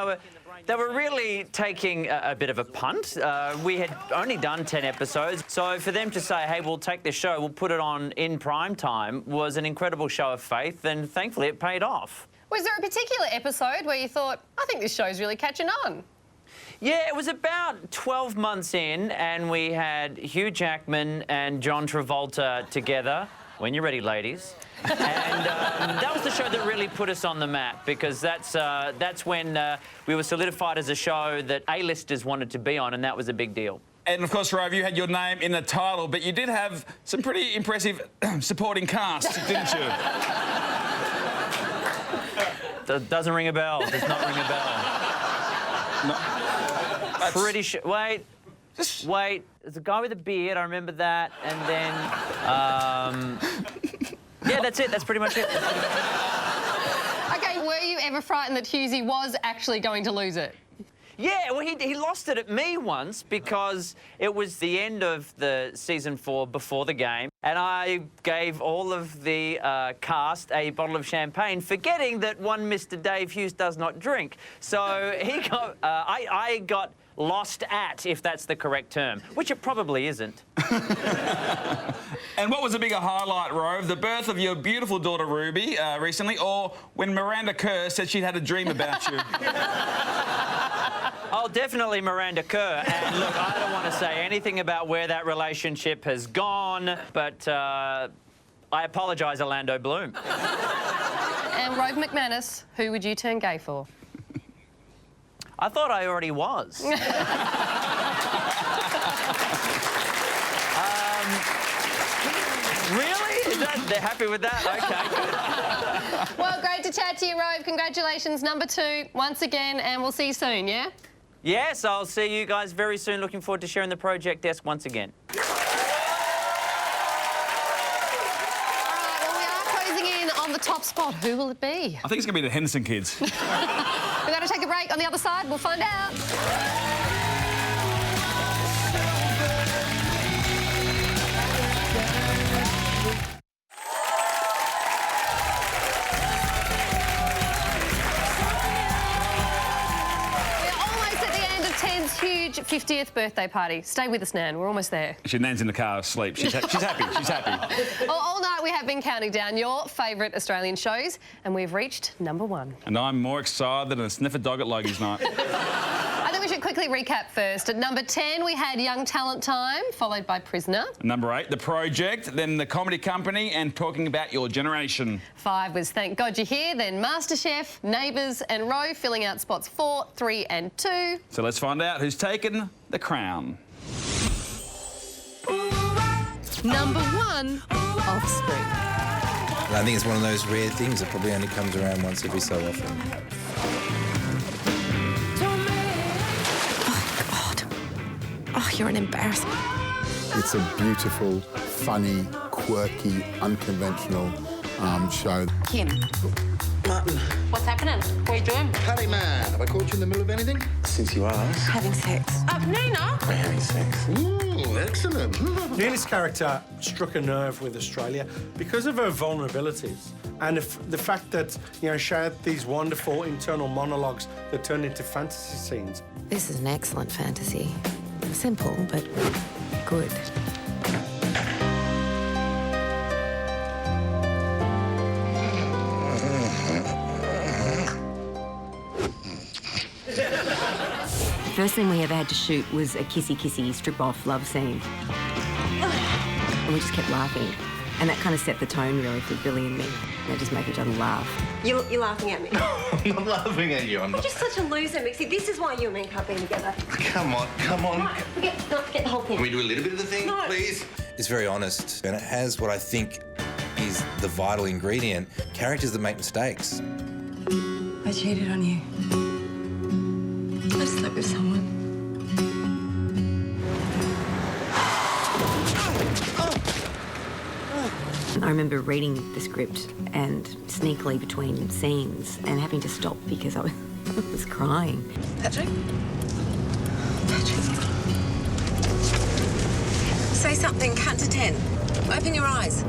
they were really taking a bit of a punt. We had only done 10 episodes, so for them to say, hey, we'll take this show, we'll put it on in prime time, was an incredible show of faith, and thankfully it paid off.
Was there a particular episode where you thought, I think this show's really catching on?
Yeah, it was about 12 months in, and we had Hugh Jackman and John Travolta together. When you're ready, ladies. And that was the show that really put us on the map because that's when we were solidified as a show that A-listers wanted to be on, and that was a big deal.
And, of course, Rove, you had your name in the title, but you did have some pretty impressive supporting cast, didn't you?
Doesn't ring a bell. Does not ring a bell.
No.
Pretty sure... Wait. Wait. There's a guy with a beard. I remember that. And then... yeah, that's it. That's pretty much it.
OK, were you ever frightened that Hughesy was actually going to lose it?
Yeah, well, he lost it at me once because it was the end of the season 4 before the game, and I gave all of the cast a bottle of champagne, forgetting that one Mr. Dave Hughes does not drink. So he got, I got lost at, if that's the correct term, which it probably isn't.
And what was a bigger highlight, Rove? The birth of your beautiful daughter Ruby recently, or when Miranda Kerr said she'd had a dream about you?
Oh, definitely Miranda Kerr. And look, I don't want to say anything about where that relationship has gone, but I apologise, Orlando Bloom.
And Rove McManus, who would you turn gay for?
I thought I already was. Really? They're happy with that? Okay, good.
Well, great to chat to you, Rove. Congratulations, number 2, once again, and we'll see you soon, yeah?
Yes, I'll see you guys very soon. Looking forward to sharing the project desk once again.
On the top spot, who will it be?
I think it's going to be the Henderson kids.
We're going to take a break. On the other side, we'll find out. Ten's huge 50th birthday party. Stay with us, Nan. We're almost there.
Nan's in the car asleep. She's happy. She's happy.
All night we have been counting down your favourite Australian shows, and we've reached number 1.
And I'm more excited than a sniffer dog at Logie's night.
I think we should quickly recap first. At number 10, we had Young Talent Time, followed by Prisoner.
Number 8, The Project, then The Comedy Company, and Talking About Your Generation.
5 was Thank God You're Here, then MasterChef, Neighbours and Rove, filling out spots 4, 3 and 2.
So let's find out who's taken the crown.
Number 1, Offspring.
I think it's one of those rare things that probably only comes around once every so often.
Oh, you're an embarrassment.
It's a beautiful, funny, quirky, unconventional show.
Kim.
Martin. What's happening? What are you doing?
Paddy man, have I caught you in the middle of anything?
Since you asked.
Having sex.
Nina?
We're having sex.
Ooh, excellent.
Neely's character struck a nerve with Australia because of her vulnerabilities and the fact that, you know, she had these wonderful internal monologues that turned into fantasy scenes.
This is an excellent fantasy. Simple, but good.
The first thing we ever had to shoot was a kissy-kissy strip-off love scene. And we just kept laughing. And that kind of set the tone, really, for Billy and me. They just make each other laugh.
You're laughing at me.
I'm not laughing at you.
You're just such a loser, Mixie. This is why you and me can't be together.
Come on, come on.
Right, forget the whole thing.
Can we do a little bit of the thing,
No.
please?
It's very honest, and it has what I think is the vital ingredient, characters that make mistakes.
I cheated on you. I slept with someone.
I remember reading the script and sneakily between scenes and having to stop because I was crying.
Patrick? Say something, count to 10. Open your eyes.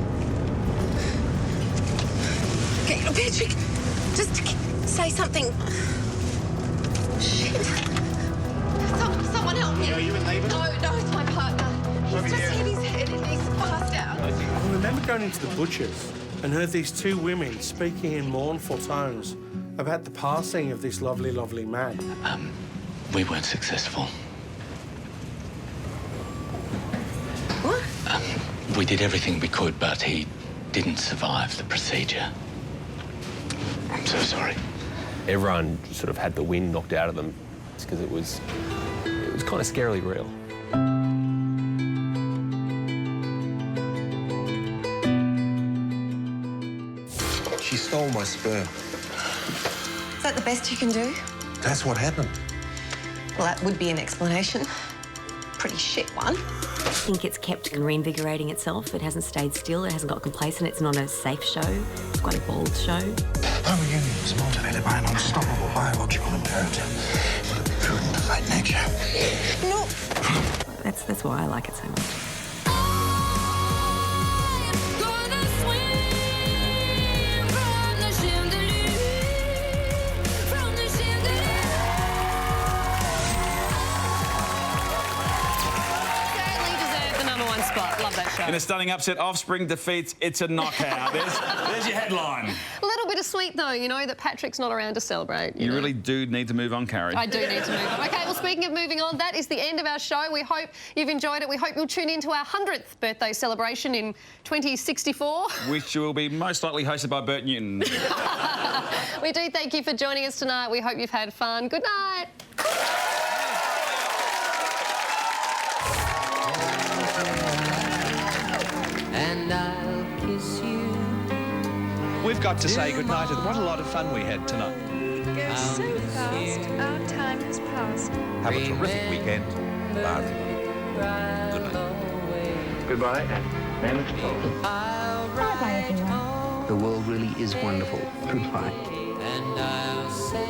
Okay, Patrick, just say something. Shit. Someone help me.
Are you a neighbour?
No, it's my partner. He's just hit his head and he's passed out.
I remember going into the butcher's and heard these two women speaking in mournful tones about the passing of this lovely, lovely man.
We weren't successful.
What?
We did everything we could, but he didn't survive the procedure. I'm so sorry.
Everyone sort of had the wind knocked out of them because it was kind of scarily real.
She stole my sperm.
Is that the best you can do?
That's what happened.
Well, that would be an explanation. Pretty shit one.
I think it's kept reinvigorating itself. It hasn't stayed still. It hasn't got complacent. It's not a safe show. It's quite a bold show.
Our union was motivated by an unstoppable biological imperative with a prudent fight nature.
No.
That's why I like it so much.
In a stunning upset, Offspring defeats It's a Knockout. There's your headline.
A little bit of sweet, though, you know, that Patrick's not around to celebrate.
You
know?
really do need to move on, Carrie.
I do need to move on. OK, well, speaking of moving on, that is the end of our show. We hope you've enjoyed it. We hope you'll tune in to our 100th birthday celebration in 2064.
Which will be most likely hosted by Bert Newton.
We do thank you for joining us tonight. We hope you've had fun. Good night.
And I'll kiss you.
We've got to say goodnight. What a lot of fun we had tonight.
It goes so fast. Our time has passed.
Have a terrific weekend. Bye. Goodbye and manage to
The world really is wonderful. Goodbye.
And I'll say